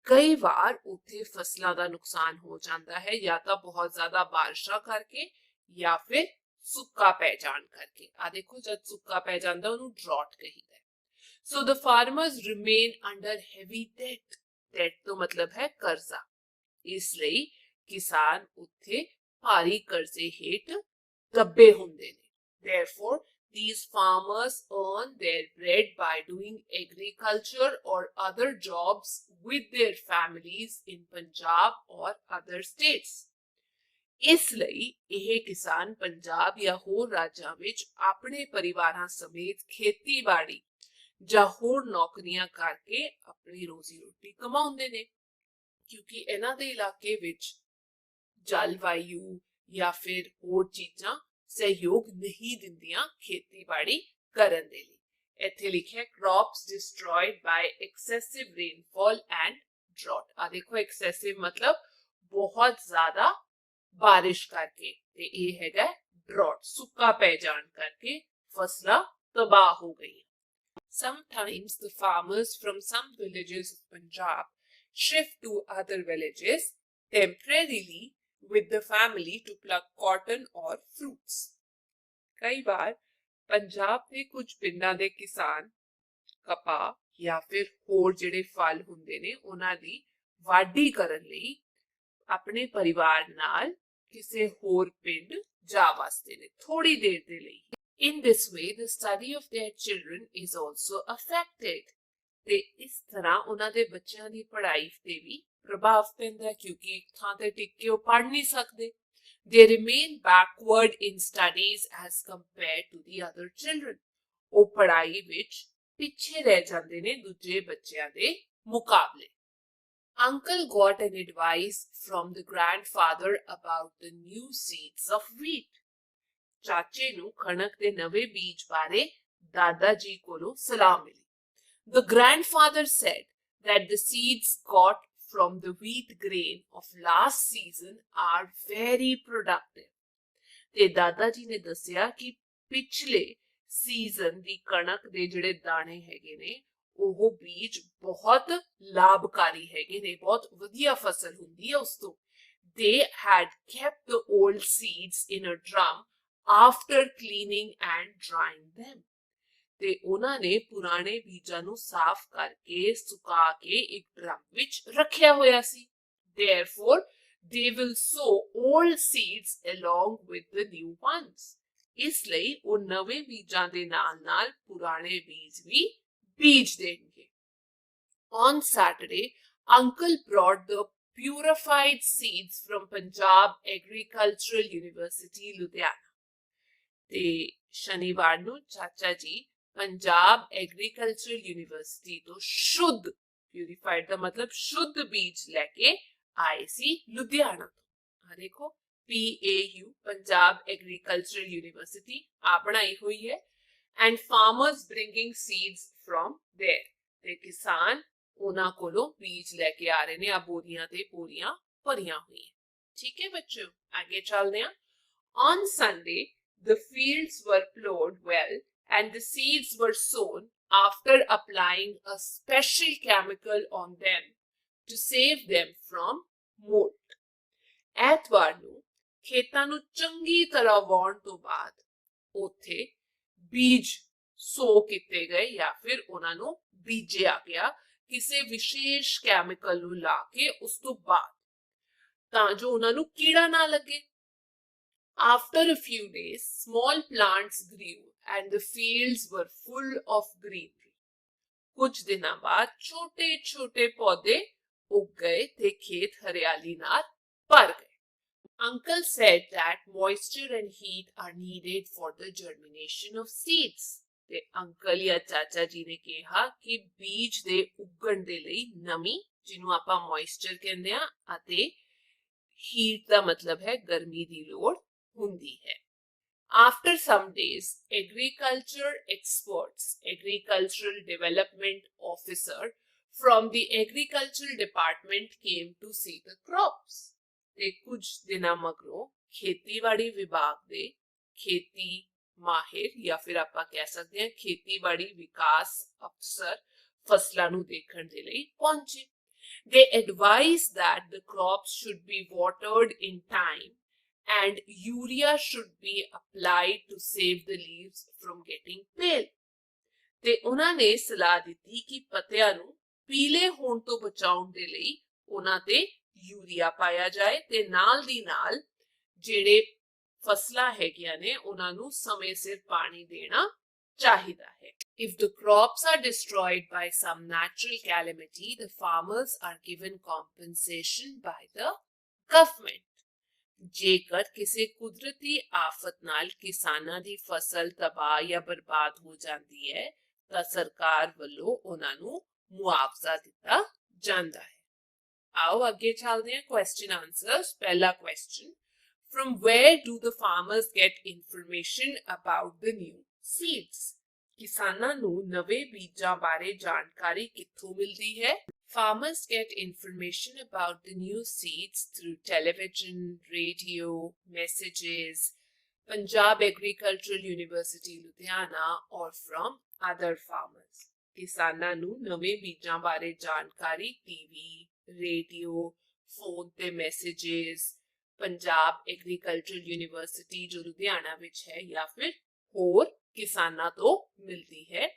ਕਈ ਵਾਰ ਉੱਥੇ ਫਸਲਾਂ ਦਾ ਨੁਕਸਾਨ ਹੋ ਜਾਂਦਾ ਹੈ ਜਾਂ ਤਾਂ ਬਹੁਤ ਜ਼ਿਆਦਾ ਬਾਰਿਸ਼ਾਂ ਕਰਕੇ ਜਾਂ ਫਿਰ ਸੁੱਕਾ ਪੈ ਜਾਣ ਕਰਕੇ। ਆ ਦੇਖੋ ਜਦ ਸੁੱਕਾ ਪੈ ਜਾਂਦਾ ਉਹਨੂੰ ਡਰਾਟ ਕਹੀਦਾ ਹੈ। So the farmers remain under heavy debt. Debt ਤੋਂ ਮਤਲਬ ਹੈ ਕਰਜ਼ਾ। ਇਸ ਲਈ ਕਿਸਾਨ ਉੱਥੇ ਭਾਰੀ ਕਰਜ਼ੇ ਹੇਠ ਦੱਬੇ ਹੁੰਦੇ ਨੇ। Therefore, these farmers earn their bread by doing agriculture or other jobs with their families in Punjab or other states. ਇਸ ਲਈ ਇਹ ਕਿਸਾਨ ਪੰਜਾਬ ਜਾਂ ਹੋਰ ਰਾਜਾਂ ਵਿੱਚ ਆਪਣੇ ਪਰਿਵਾਰਾਂ ਸਮੇਤ ਖੇਤੀਬਾੜੀ ਜਾਂ ਹੋਰ ਨੌਕਰੀਆਂ ਕਰਕੇ ਆਪਣੀ ਰੋਜ਼ੀ ਰੋਟੀ ਕਮਾਉਂਦੇ ਨੇ ਕਿਉਂਕਿ ਇਹਨਾਂ ਦੇ ਇਲਾਕੇ ਵਿੱਚ ਜਲਵਾਯੂ ਜਾਂ ਫਿਰ ਹੋਰ ਚੀਜ਼ਾਂ ਸਹਿਯੋਗ ਨਹੀਂ ਦਿੰਦੀਆਂ ਖੇਤੀਬਾੜੀ ਕਰਨ ਦੇ ਲਈ। ਇੱਥੇ ਲਿਖਿਆ crops destroyed by excessive rainfall and drought. ਆ ਦੇਖੋ excessive ਮਤਲਬ ਬਹੁਤ ਜ਼ਿਆਦਾ ਬਾਰਿਸ਼ ਕਰਕੇ ਤੇ ਇਹ ਹੈਗਾ drought, ਸੁੱਕਾ ਪੈ ਜਾਣ ਕਰਕੇ ਫਸਲਾਂ ਤਬਾਹ ਹੋ ਗਈਆਂ। Sometimes the farmers from some villages of Punjab shift to other villages temporarily with the family to pluck cotton or fruits. ਕਈ ਵਾਰ ਪੰਜਾਬ ਦੇ ਕੁਝ ਪਿੰਡਾਂ ਦੇ ਕਿਸਾਨ ਕਪਾਹ ਜਾਂ ਫਿਰ ਹੋਰ ਜਿਹੜੇ ਫਲ ਹੁੰਦੇ ਨੇ ਉਹਨਾਂ ਦੀ ਵਾਢੀ ਕਰਨ ਲਈ ਆਪਣੇ ਪਰਿਵਾਰ ਨਾਲ ਕਿਸੇ ਹੋਰ ਪਿੰਡ ਜਾ ਵਸਦੇ ਨੇ ਥੋੜੀ ਦੇਰ ਦੇ ਲਈ। In this way, the study of their children is also affected. ਤੇ ਇਸ ਤਰ੍ਹਾਂ ਉਹਨਾਂ ਦੇ ਬੱਚਿਆਂ ਦੀ ਪੜ੍ਹਾਈ ਤੇ ਵੀ ਪ੍ਰਭਾਵ ਪੈਂਦਾ ਹੈ ਕਿਉਂਕਿ ਇੱਕ ਥਾਂ ਤੇ ਟਿਕ ਕੇ ਉਹ ਪੜ੍ਹ ਨਹੀਂ ਸਕਦੇ। They remain backward in studies as compared to the other children. ਉਹ ਪੜ੍ਹਾਈ ਵਿੱਚ ਪਿੱਛੇ ਰਹਿ ਜਾਂਦੇ ਨੇ ਦੂਜੇ ਬੱਚਿਆਂ ਦੇ ਮੁਕਾਬਲੇ। Uncle got an advice from the grandfather about the new seeds of wheat. ਚਾਚੇ ਨੂੰ ਕਣਕ ਦੇ ਨਵੇਂ ਬੀਜ ਬਾਰੇ ਦਾਦਾ ਜੀ ਕੋਲੋਂ ਸਲਾਹ ਮਿਲੀ। The grandfather said that the seeds got from the wheat grain of last season are very productive. ਤੇ ਦਾਦਾ ਜੀ ਨੇ ਦੱਸਿਆ ਕਿ ਪਿਛਲੇ ਸੀਜ਼ਨ ਦੀ ਕਣਕ ਦੇ ਜਿਹੜੇ ਦਾਣੇ ਹੈਗੇ ਨੇ ਉਹ ਬੀਜ ਬਹੁਤ ਲਾਭਕਾਰੀ ਹੈਗੇ ਨੇ, ਬਹੁਤ ਵਧੀਆ ਫਸਲ ਹੁੰਦੀ ਹੈ ਉਸ ਤੋਂ। They had kept the old seeds in a drum after cleaning and drying them. ਤੇ ਉਹਨਾਂ ਨੇ ਪੁਰਾਣੇ ਬੀਜਾਂ ਨੂੰ ਸਾਫ਼ ਕਰਕੇ ਸੁਕਾ ਕੇ ਇੱਕ ਡਰਮ ਵਿੱਚ ਰੱਖਿਆ ਹੋਇਆ ਸੀ. Therefore, they will sow old seeds along with the new ones. ਇਸ ਲਈ ਉਹ ਨਵੇਂ ਬੀਜਾਂ ਦੇ ਨਾਲ-ਨਾਲ ਪੁਰਾਣੇ ਬੀਜ ਵੀ ਬੀਜ ਦੇਣਗੇ. On Saturday, Uncle brought the purified seeds from Punjab Agricultural University, Ludhiana. ਤੇ ਸ਼ਨੀਵਾਰ ਨੂੰ ਚਾਚਾ ਜੀ पंजाब एग्रीकल्चरल यूनिवर्सिटी तो शुद्ध प्यूरिफाइड का मतलब शुद्ध बीज लेके आए सी लुधियाना तो. देखो PAU पंजाब एग्रीकल्चरल यूनिवर्सिटी आ बनाई हुई है. And farmers bringing seeds from there. ते किसान उन्हां कोलों बीज लेके आ रहे ने. आ बोरियां ते बोरियां भरियां हुई है. ठीक है बच्चों, आगे चलते हैं. On Sunday, the fields were plowed well and the seeds were sown after applying a special chemical on them to save them from mold. ਐਤਵਾਰ ਨੂੰ ਖੇਤਾਂ ਨੂੰ ਚੰਗੀ ਤਰ੍ਹਾਂ ਵਾਉਣ ਤੋਂ ਬਾਅਦ ਉੱਥੇ ਬੀਜ ਸੋ ਕੀਤੇ ਗਏ ਜਾਂ ਫਿਰ ਉਹਨਾਂ ਨੂੰ ਬੀਜਿਆ ਗਿਆ ਕਿਸੇ ਵਿਸ਼ੇਸ਼ ਕੈਮੀਕਲ ਨੂੰ ਲਾ ਕੇ ਉਸ ਤੋਂ ਬਾਅਦ, ਤਾਂ ਜੋ ਉਹਨਾਂ ਨੂੰ ਕੀੜਾ ਨਾ ਲੱਗੇ. After a few days, small plants grew and the fields were full of greenery. कुछ दिनों बाद छोटे-छोटे पौधे उग गए थे खेत हरियाली नाल भर गए. Uncle said that moisture and heat are needed for the germination of seeds. ਤੇ ਅੰਕਲ ਜਾਂ ਚਾਚਾ ਜੀ ਨੇ ਕਿਹਾ ਕਿ ਬੀਜ ਦੇ ਉਗਣ ਦੇ ਲਈ ਨਮੀ, ਜਿਹਨੂੰ ਆਪਾਂ ਮੋਇਸਚਰ ਕਹਿੰਦੇ ਆ, ਅਤੇ ਹੀਟ ਦਾ ਮਤਲਬ ਹੈ ਗਰਮੀ ਦੀ ਲੋੜ ਹੁੰਦੀ ਹੈ. After some days, agriculture experts, agricultural development officer from the agricultural department came to see the crops. ਤੇ ਕੁਝ ਦਿਨਾਂ ਮਗਰੋਂ ਖੇਤੀਬਾੜੀ ਵਿਭਾਗ ਦੇ ਖੇਤੀ ਮਾਹਿਰ ਜਾਂ ਫਿਰ ਆਪਾਂ ਕਹਿ ਸਕਦੇ ਹਾਂ ਖੇਤੀਬਾੜੀ ਵਿਕਾਸ ਅਫਸਰ ਫਸਲਾਂ ਨੂੰ ਦੇਖਣ ਦੇ ਲਈ ਪਹੁੰਚੇ. They advised that the crops should be watered in time and urea should be applied to save the leaves from getting pale. ਤੇ ਉਹਨਾਂ ਨੇ ਸਲਾਹ ਦਿੱਤੀ ਕਿ ਪੱਤਿਆਂ ਨੂੰ ਪੀਲੇ ਹੋਣ ਤੋਂ ਬਚਾਉਣ ਦੇ ਲਈ ਉਹਨਾਂ ਤੇ ਯੂਰੀਆ ਪਾਇਆ ਜਾਏ ਤੇ ਨਾਲ ਦੀ ਨਾਲ ਜਿਹੜੇ ਫਸਲਾਂ ਹੈਗੀਆਂ ਨੇ ਉਹਨਾਂ ਨੂੰ ਸਮੇਂ ਸਿਰ ਪਾਣੀ ਦੇਣਾ ਚਾਹੀਦਾ ਹੈ. If the crops are destroyed by some natural calamity, the farmers are given compensation by the government. ਜੇਕਰ ਕਿਸੇ ਕੁਦਰਤੀ ਆਫਤ ਨਾਲ ਕਿਸਾਨਾਂ ਦੀ ਫਸਲ ਤਬਾਹ ਜਾਂ ਬਰਬਾਦ ਹੋ ਜਾਂਦੀ ਹੈ ਤਾਂ ਸਰਕਾਰ ਵੱਲੋਂ ਉਹਨਾਂ ਨੂੰ ਮੁਆਵਜ਼ਾ ਦਿੱਤਾ ਜਾਂਦਾ ਹੈ. ਆਓ ਅੱਗੇ ਚੱਲਦੇ ਹਾਂ ਕੁਐਸਚਨ ਆਨਸਰਸ. ਪਹਿਲਾ question, from where do the farmers get information about the new seeds? ਕਿਸਾਨਾਂ ਨੂੰ ਨਵੇਂ ਬੀਜਾਂ ਬਾਰੇ ਜਾਣਕਾਰੀ ਕਿੱਥੋਂ ਮਿਲਦੀ ਹੈ? Farmers get information about the new seeds through television, radio, messages, Punjab Agricultural University, Ludhiana, or from other farmers. ਕਿਸਾਨਾਂ ਨੂੰ ਨਵੇਂ ਬੀਜਾਂ ਬਾਰੇ ਜਾਣਕਾਰੀ ਟੀਵੀ, ਰੇਡੀਓ, ਫੋਨ ਤੇ ਮੈਸੇजेस, ਪੰਜਾਬ ਐਗਰੀਕਲਚਰਲ ਯੂਨੀਵਰਸਿਟੀ ਜੋ ਲੁਧਿਆਣਾ ਵਿੱਚ ਹੈ ਜਾਂ ਫਿਰ ਹੋਰ ਕਿਸਾਨਾਂ ਤੋਂ ਮਿਲਦੀ ਹੈ.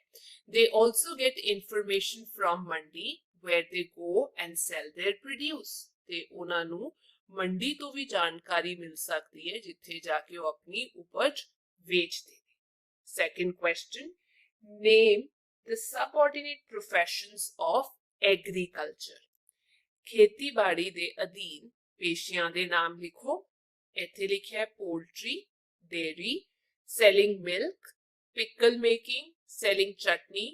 They also get information from ਮੰਡੀ where they go and sell their produce. ਤੇ ਉਹਨਾਂ ਨੂੰ ਮੰਡੀ ਤੋਂ ਵੀ ਜਾਣਕਾਰੀ ਮਿਲ ਸਕਦੀ ਹੈ ਜਿੱਥੇ ਜਾ ਕੇ ਉਹ ਆਪਣੀ ਉਪਜ ਵੇਚਦੇ ਨੇ. Second question, name the subordinate professions of agriculture. ਖੇਤੀਬਾੜੀ ਦੇ ਅਧੀਨ ਪੇਸ਼ਿਆਂ ਦੇ ਨਾਮ ਲਿਖੋ. ਇੱਥੇ ਲਿਖਿਆ ਹੈ poultry, dairy, selling milk, pickle making, selling chutney,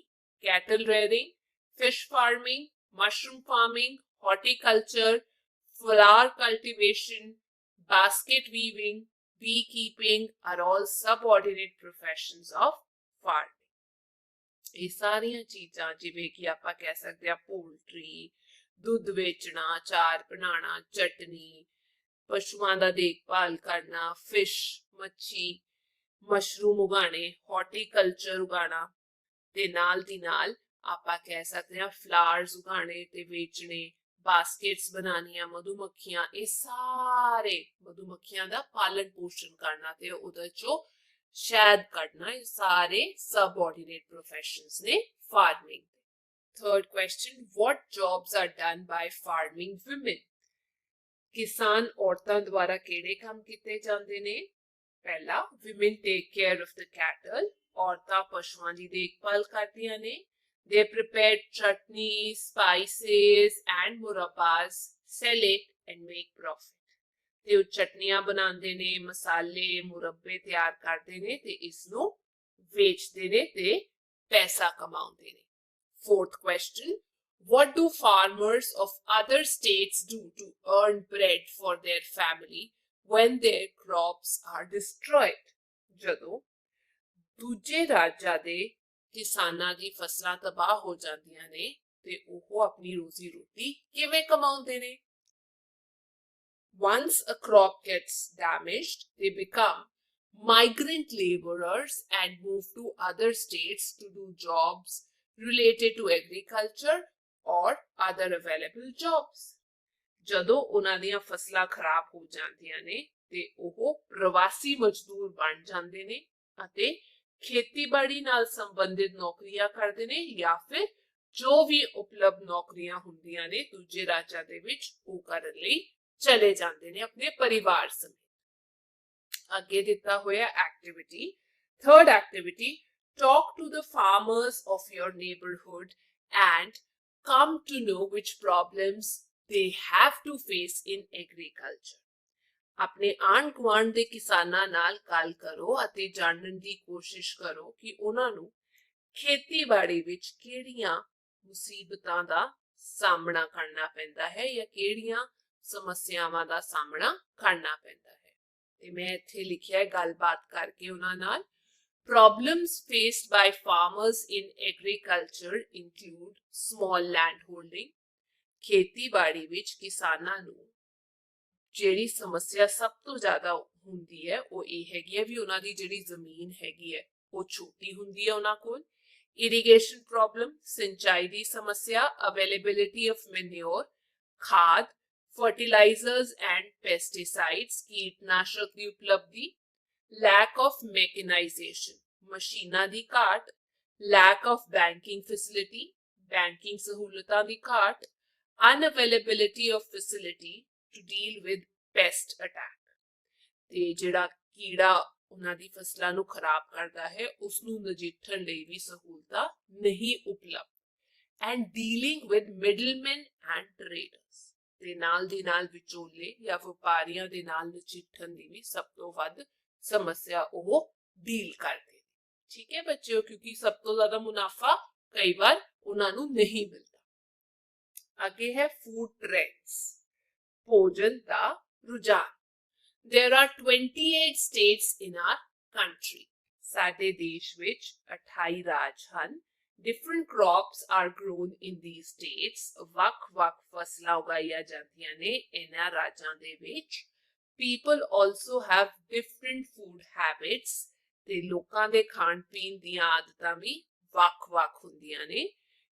cattle rearing, fish farming, mushroom farming, horticulture, flower cultivation, basket weaving, beekeeping are all subordinate professions of farming. ਇਹ ਸਾਰੀਆਂ ਚੀਜ਼ਾਂ ਜਿਵੇਂ ਕਿ ਆਪਾਂ ਕਹਿ ਸਕਦੇ ਹਾਂ ਪੋਲਟਰੀ, ਦੁੱਧ ਵੇਚਣਾ, ਚਾਰ ਬਣਾਉਣਾ, ਚਟਨੀ, ਪਸ਼ੂਆਂ ਦਾ ਦੇਖਭਾਲ ਕਰਨਾ, ਫਿਸ਼, ਮੱਛੀ, ਮਸ਼ਰੂਮ ਉਗਾਣੇ, ਹਾਰਟੀਕਲਚਰ ਉਗਾਣਾ ਤੇ ਨਾਲ ਦੀ ਨਾਲ ਆਪਾਂ ਕਹਿ ਸਕਦੇ ਹਾਂ ਫਲਾਵਰਸ ਉਗਾਣੇ ਤੇ ਵੇਚਣੇ, बास्केट्स बनानियां मधुमक्खियां ये सारे मधुमक्खियां दा पालन पोषण करना ते उधर चो शहद कढ़ना ये सारे सबऑर्डिनेट प्रोफेशंस ने farming. Third question, what jobs are done by farming women? किसान औरतां द्वारा केड़े काम किते जांदे ने? पहला, women take care of the cattle, औरतां पशुआं दी देखभाल करदियां ने। They prepare chutneys, spices and murabbas, sell it and make profit. ते ਉਹ ਚਟਨੀਆਂ ਬਣਾਉਂਦੇ ਨੇ, ਮਸਾਲੇ ਮੁਰੱਬੇ ਤਿਆਰ ਕਰਦੇ ਨੇ ਤੇ ਇਸ ਨੂੰ ਵੇਚਦੇ ਨੇ ਤੇ ਪੈਸਾ ਕਮਾਉਂਦੇ ਨੇ। Fourth question, what do farmers of other states do to earn bread for their family when their crops are destroyed? ਜਦੋਂ ਦੂਜੇ ਰਾਜਾਂ ਦੇ ਕਿਸਾਨਾਂ ਦੀ ਫਸਲਾਂ ਤਬਾਹ ਹੋ ਜਾਂਦੀਆਂ ਨੇ ਤੇ ਉਹ ਆਪਣੀ ਰੋਜ਼ੀ ਰੋਟੀ ਕਿਵੇਂ ਕਮਾਉਂਦੇ ਨੇ? Once a crop gets damaged, they become migrant laborers and move to other states to do jobs related to agriculture or other available jobs. ਜਦੋਂ ਉਹਨਾਂ ਦੀਆਂ ਫਸਲਾਂ ਖਰਾਬ ਹੋ ਜਾਂਦੀਆਂ ਨੇ ਤੇ ਉਹ ਪ੍ਰਵਾਸੀ ਮਜ਼ਦੂਰ ਬਣ ਜਾਂਦੇ ਨੇ ਅਤੇ ਖੇਤੀਬਾੜੀ ਨਾਲ ਸੰਬੰਧਿਤ ਨੌਕਰੀਆਂ ਕਰਦੇ ਨੇ ਜਾਂ ਫਿਰ ਜੋ ਵੀ ਉਪਲਬਧ ਨੌਕਰੀਆਂ ਹੁੰਦੀਆਂ ਨੇ ਦੂਜੇ ਰਾਜਾਂ ਦੇ ਵਿੱਚ ਉਹ ਕਰਨ ਲਈ ਚਲੇ ਜਾਂਦੇ ਨੇ ਆਪਣੇ ਪਰਿਵਾਰ ਸਮੇਤ। ਅੱਗੇ ਦਿੱਤਾ ਹੋਇਆ activity, third activity, talk to the farmers of your neighborhood and come to know which problems they have to face in agriculture. ਆਪਣੇ ਆਂਢ ਗੁਆਂਢ ਦੇ ਕਿਸਾਨਾਂ ਨਾਲ ਗੱਲ ਕਰੋ ਅਤੇ ਜਾਣਨ ਦੀ ਕੋਸ਼ਿਸ਼ ਕਰੋ ਕਿ ਉਹਨਾਂ ਨੂੰ ਖੇਤੀਬਾੜੀ ਵਿੱਚ ਕਿਹੜੀਆਂ ਮੁਸੀਬਤਾਂ ਦਾ ਸਾਹਮਣਾ ਕਰਨਾ ਪੈਂਦਾ ਹੈ ਜਾਂ ਕਿਹੜੀਆਂ ਸਮੱਸਿਆਵਾਂ ਦਾ ਸਾਹਮਣਾ ਕਰਨਾ ਪੈਂਦਾ ਹੈ। ਤੇ ਮੈਂ ਇੱਥੇ ਲਿਖਿਆ ਹੈ ਗੱਲਬਾਤ ਕਰਕੇ ਉਹਨਾਂ ਨਾਲ। Problems faced by farmers in agriculture include small land holding. ਖੇਤੀਬਾੜੀ ਵਿੱਚ ਕਿਸਾਨਾਂ ਨੂੰ ਜਿਹੜੀ ਸਮੱਸਿਆ ਸਭ ਤੋਂ ਜ਼ਿਆਦਾ ਹੁੰਦੀ ਹੈ ਉਹ ਇਹ ਹੈਗੀ ਹੈ ਵੀ ਉਹਨਾਂ ਦੀ ਜਿਹੜੀ ਜ਼ਮੀਨ ਹੈਗੀ ਹੈ ਉਹ ਛੋਟੀ ਹੁੰਦੀ ਹੈ ਉਹਨਾਂ ਕੋਲ। ਇਰੀਗੇਸ਼ਨ ਪ੍ਰੋਬਲਮ, ਸਿੰਚਾਈ ਦੀ ਸਮੱਸਿਆ, ਅਵੇਲੇਬਿਲਿਟੀ ਆਫ ਮੈਨਿਓਰ, ਖਾਦ, ਫਰਟੀਲਾਈਜ਼ਰਸ ਐਂਡ ਪੈਸਟੀਸਾਈਡਸ, ਕੀਟਨਾਸ਼ਕ ਦੀ ਉਪਲਬਧੀ, lack of mechanization, ਮਸ਼ੀਨਾਂ ਦੀ ਘਾਟ, lack of banking facility, banking ਸਹੂਲਤਾਂ ਦੀ ਘਾਟ, unavailability of facility to deal with pest attack, ਤੇ ਜਿਹੜਾ ਕੀੜਾ ਉਹਨਾਂ ਦੀ ਫਸਲਾਂ ਨੂੰ ਖਰਾਬ ਕਰਦਾ ਹੈ ਉਸ ਨੂੰ ਨਜਿੱਠਣ ਲਈ ਵੀ ਸਹੂਲਤਾਂ ਨਹੀਂ ਉਪਲਬਧ, and dealing with middlemen and traders, ਤੇ ਨਾਲ ਦੀ ਨਾਲ ਵਿਚੋਲੇ ਜਾਂ ਵਪਾਰੀਆਂ ਦੇ ਨਾਲ ਨਜਿੱਠਣ ਦੀ ਵੀ ਸਭ ਤੋਂ ਵੱਧ ਸਮੱਸਿਆ ਉਹ ਡੀਲ ਕਰਦੇ ਨੇ। ਠੀਕ ਹੈ ਬੱਚਿਓ, ਕਿਉਂਕਿ ਸਭ ਤੋਂ ਜ਼ਿਆਦਾ ਮੁਨਾਫਾ ਕਈ ਵਾਰ ਉਹਨਾਂ ਨੂੰ ਨਹੀਂ ਮਿਲਦਾ। ਅੱਗੇ ਹੈ ਫੂਡ ਟ੍ਰੈਂਡਸ, ਭੋਜਨ ਦਾ ਰੁਝਾਨ। There are 28 states in our country. ਸਾਡੇ ਦੇਸ਼ ਵਿੱਚ 28 ਰਾਜ ਹਨ। Different crops are grown in these states. ਵੱਖ-ਵੱਖ ਫਸਲਾਂ ਉਗਾਈਆਂ ਜਾਂਦੀਆਂ ਨੇ ਇਹਨਾਂ ਰਾਜਾਂ ਦੇ ਵਿੱਚ। People also have different food habits. ਤੇ ਲੋਕਾਂ ਦੇ ਖਾਣ ਪੀਣ ਦੀਆਂ ਆਦਤਾਂ ਵੀ ਵੱਖ-ਵੱਖ ਹੁੰਦੀਆਂ ਨੇ।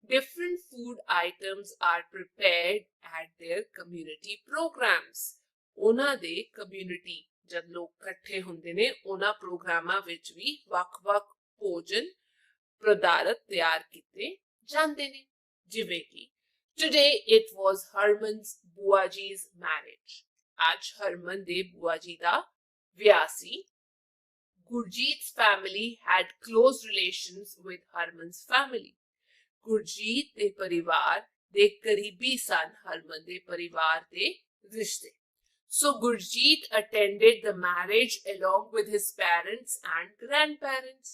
Different food items are prepared at their community programs. ਉਹਨਾਂ ਦੇ ਕਮਿਊਨਿਟੀ ਜਦ ਲੋਕ ਇਕੱਠੇ ਹੁੰਦੇ ਨੇ ਉਹਨਾਂ ਪ੍ਰੋਗਰਾਮਾਂ ਵਿੱਚ ਵੀ ਵੱਖ-ਵੱਖ ਭੋਜਨ ਪਦਾਰਥ ਤਿਆਰ ਕੀਤੇ ਜਾਂਦੇ ਨੇ। ਜਿਵੇਂ ਕਿ Today it was Harman's ਬੂਆ ਜੀ's marriage. ਅੱਜ ਹਰਮਨ ਦੇ ਬੂਆ ਜੀ ਦਾ ਵਿਆਹ ਸੀ। Gurjeet's family had close relations with Harman's family. Gurjeet ਦੇ ਪਰਿਵਾਰ ਦੇ ਕਰੀਬੀ ਸਨ ਹਰਮਨ ਦੇ ਪਰਿਵਾਰ ਦੇ ਰਿਸ਼ਤੇ। So Gurjeet attended the marriage along with his parents and grandparents.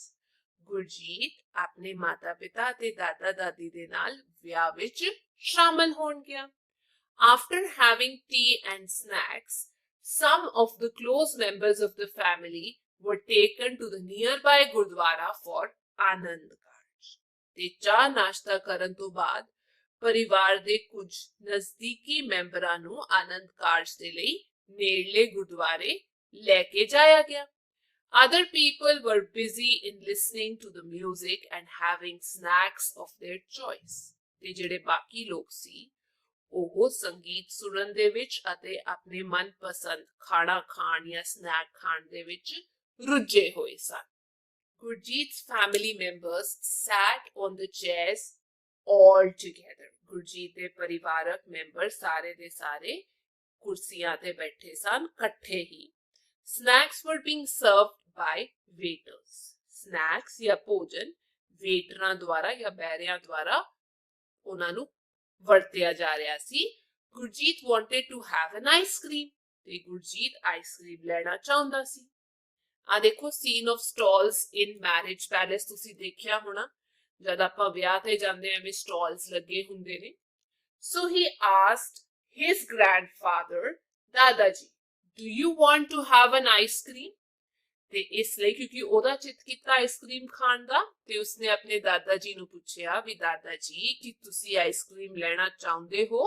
Gurjeet ਆਪਣੇ ਮਾਤਾ ਪਿਤਾ ਤੇ ਦਾਦਾ ਦਾਦੀ ਦੇ ਨਾਲ ਵਿਆਹ ਵਿੱਚ ਸ਼ਾਮਲ ਹੋਣ ਗਿਆ। After having tea and snacks, some of the close members of the family were taken to the nearby Gurdwara for Anand Karj. ਤੇ ਚਾਹ ਨਾਸ਼ਤਾ ਕਰਨ ਤੋਂ ਬਾਅਦ ਪਰਿਵਾਰ ਦੇ ਕੁਝ ਨਜ਼ਦੀਕੀ ਮੈਂਬਰਾਂ ਨੂੰ ਆਨੰਦ ਕਾਰਜ ਦੇ ਲਈ ਨੇੜਲੇ ਗੁਰਦੁਆਰੇ ਲੈ ਕੇ ਜਾਇਆ ਗਿਆ। Other people were busy in listening to the music and having snacks of their choice. ਤੇ ਜਿਹੜੇ ਬਾਕੀ ਲੋਕ ਸੀ ਉਹ ਸੰਗੀਤ ਸੁਣਨ ਦੇ ਵਿੱਚ ਅਤੇ ਆਪਣੇ ਮਨਪਸੰਦ ਖਾਣਾ ਖਾਣ ਜਾਂ ਸਨੈਕ ਖਾਣ ਦੇ ਵਿੱਚ ਰੁੱਝੇ ਹੋਏ ਸਨ। Gurjeet's family members sat on the chairs all together. Gurjeet ਦੇ ਪਰਿਵਾਰਕ ਮੈਂਬਰ ਸਾਰੇ ਦੇ ਸਾਰੇ ਕੁਰਸੀਆਂ ਤੇ ਬੈਠੇ ਸਨ ਇਕੱਠੇ ਹੀ। Snacks were being served by waiters. Snacks ਜਾਂ ਭੋਜਨ ਵੇਟਰਾਂ ਦੁਆਰਾ ਜਾਂ ਬੈਰਿਆਂ ਦੁਆਰਾ ਉਹਨਾਂ ਨੂੰ ਵਰਤਿਆ ਜਾ ਰਿਹਾ ਸੀ। Gurjeet wanted to have an ice cream ਤੇ ਗੁਰਜੀਤ ਆਈਸਕ੍ਰੀਮ ਲੈਣਾ ਚਾਹੁੰਦਾ ਸੀ। ਆ ਦੇਖੋ scene of stalls in marriage palace ਤੁਸੀਂ ਦੇਖਿਆ ਹੋਣਾ, ਜਦ ਆਪਾਂ ਵਿਆਹ ਤੇ ਜਾਂਦੇ ਐਵੇਂ ਸਟਾਲਸ ਲੱਗੇ ਹੁੰਦੇ ਨੇ। ਸੋ ਹੀ ਆਸਕਡ ਹਿਸ ਗ੍ਰੈਂਡਫਾਦਰ, ਦਾਦਾ ਜੀ, do you want to have an ice cream? ਤੇ ਇਸ ਲਈ ਕਿਉਂਕਿ ਉਹਦਾ ਚਿੱਤ ਕੀਤਾ ਆਈਸਕ੍ਰੀਮ ਖਾਣ ਦਾ, ਤੇ ਉਸਨੇ ਆਪਣੇ ਦਾਦਾ ਜੀ ਨੂੰ ਪੁੱਛਿਆ ਵੀ ਦਾਦਾ ਜੀ ਕੀ ਤੁਸੀਂ ਆਈਸਕ੍ਰੀਮ ਲੈਣਾ ਚਾਹੁੰਦੇ ਹੋ?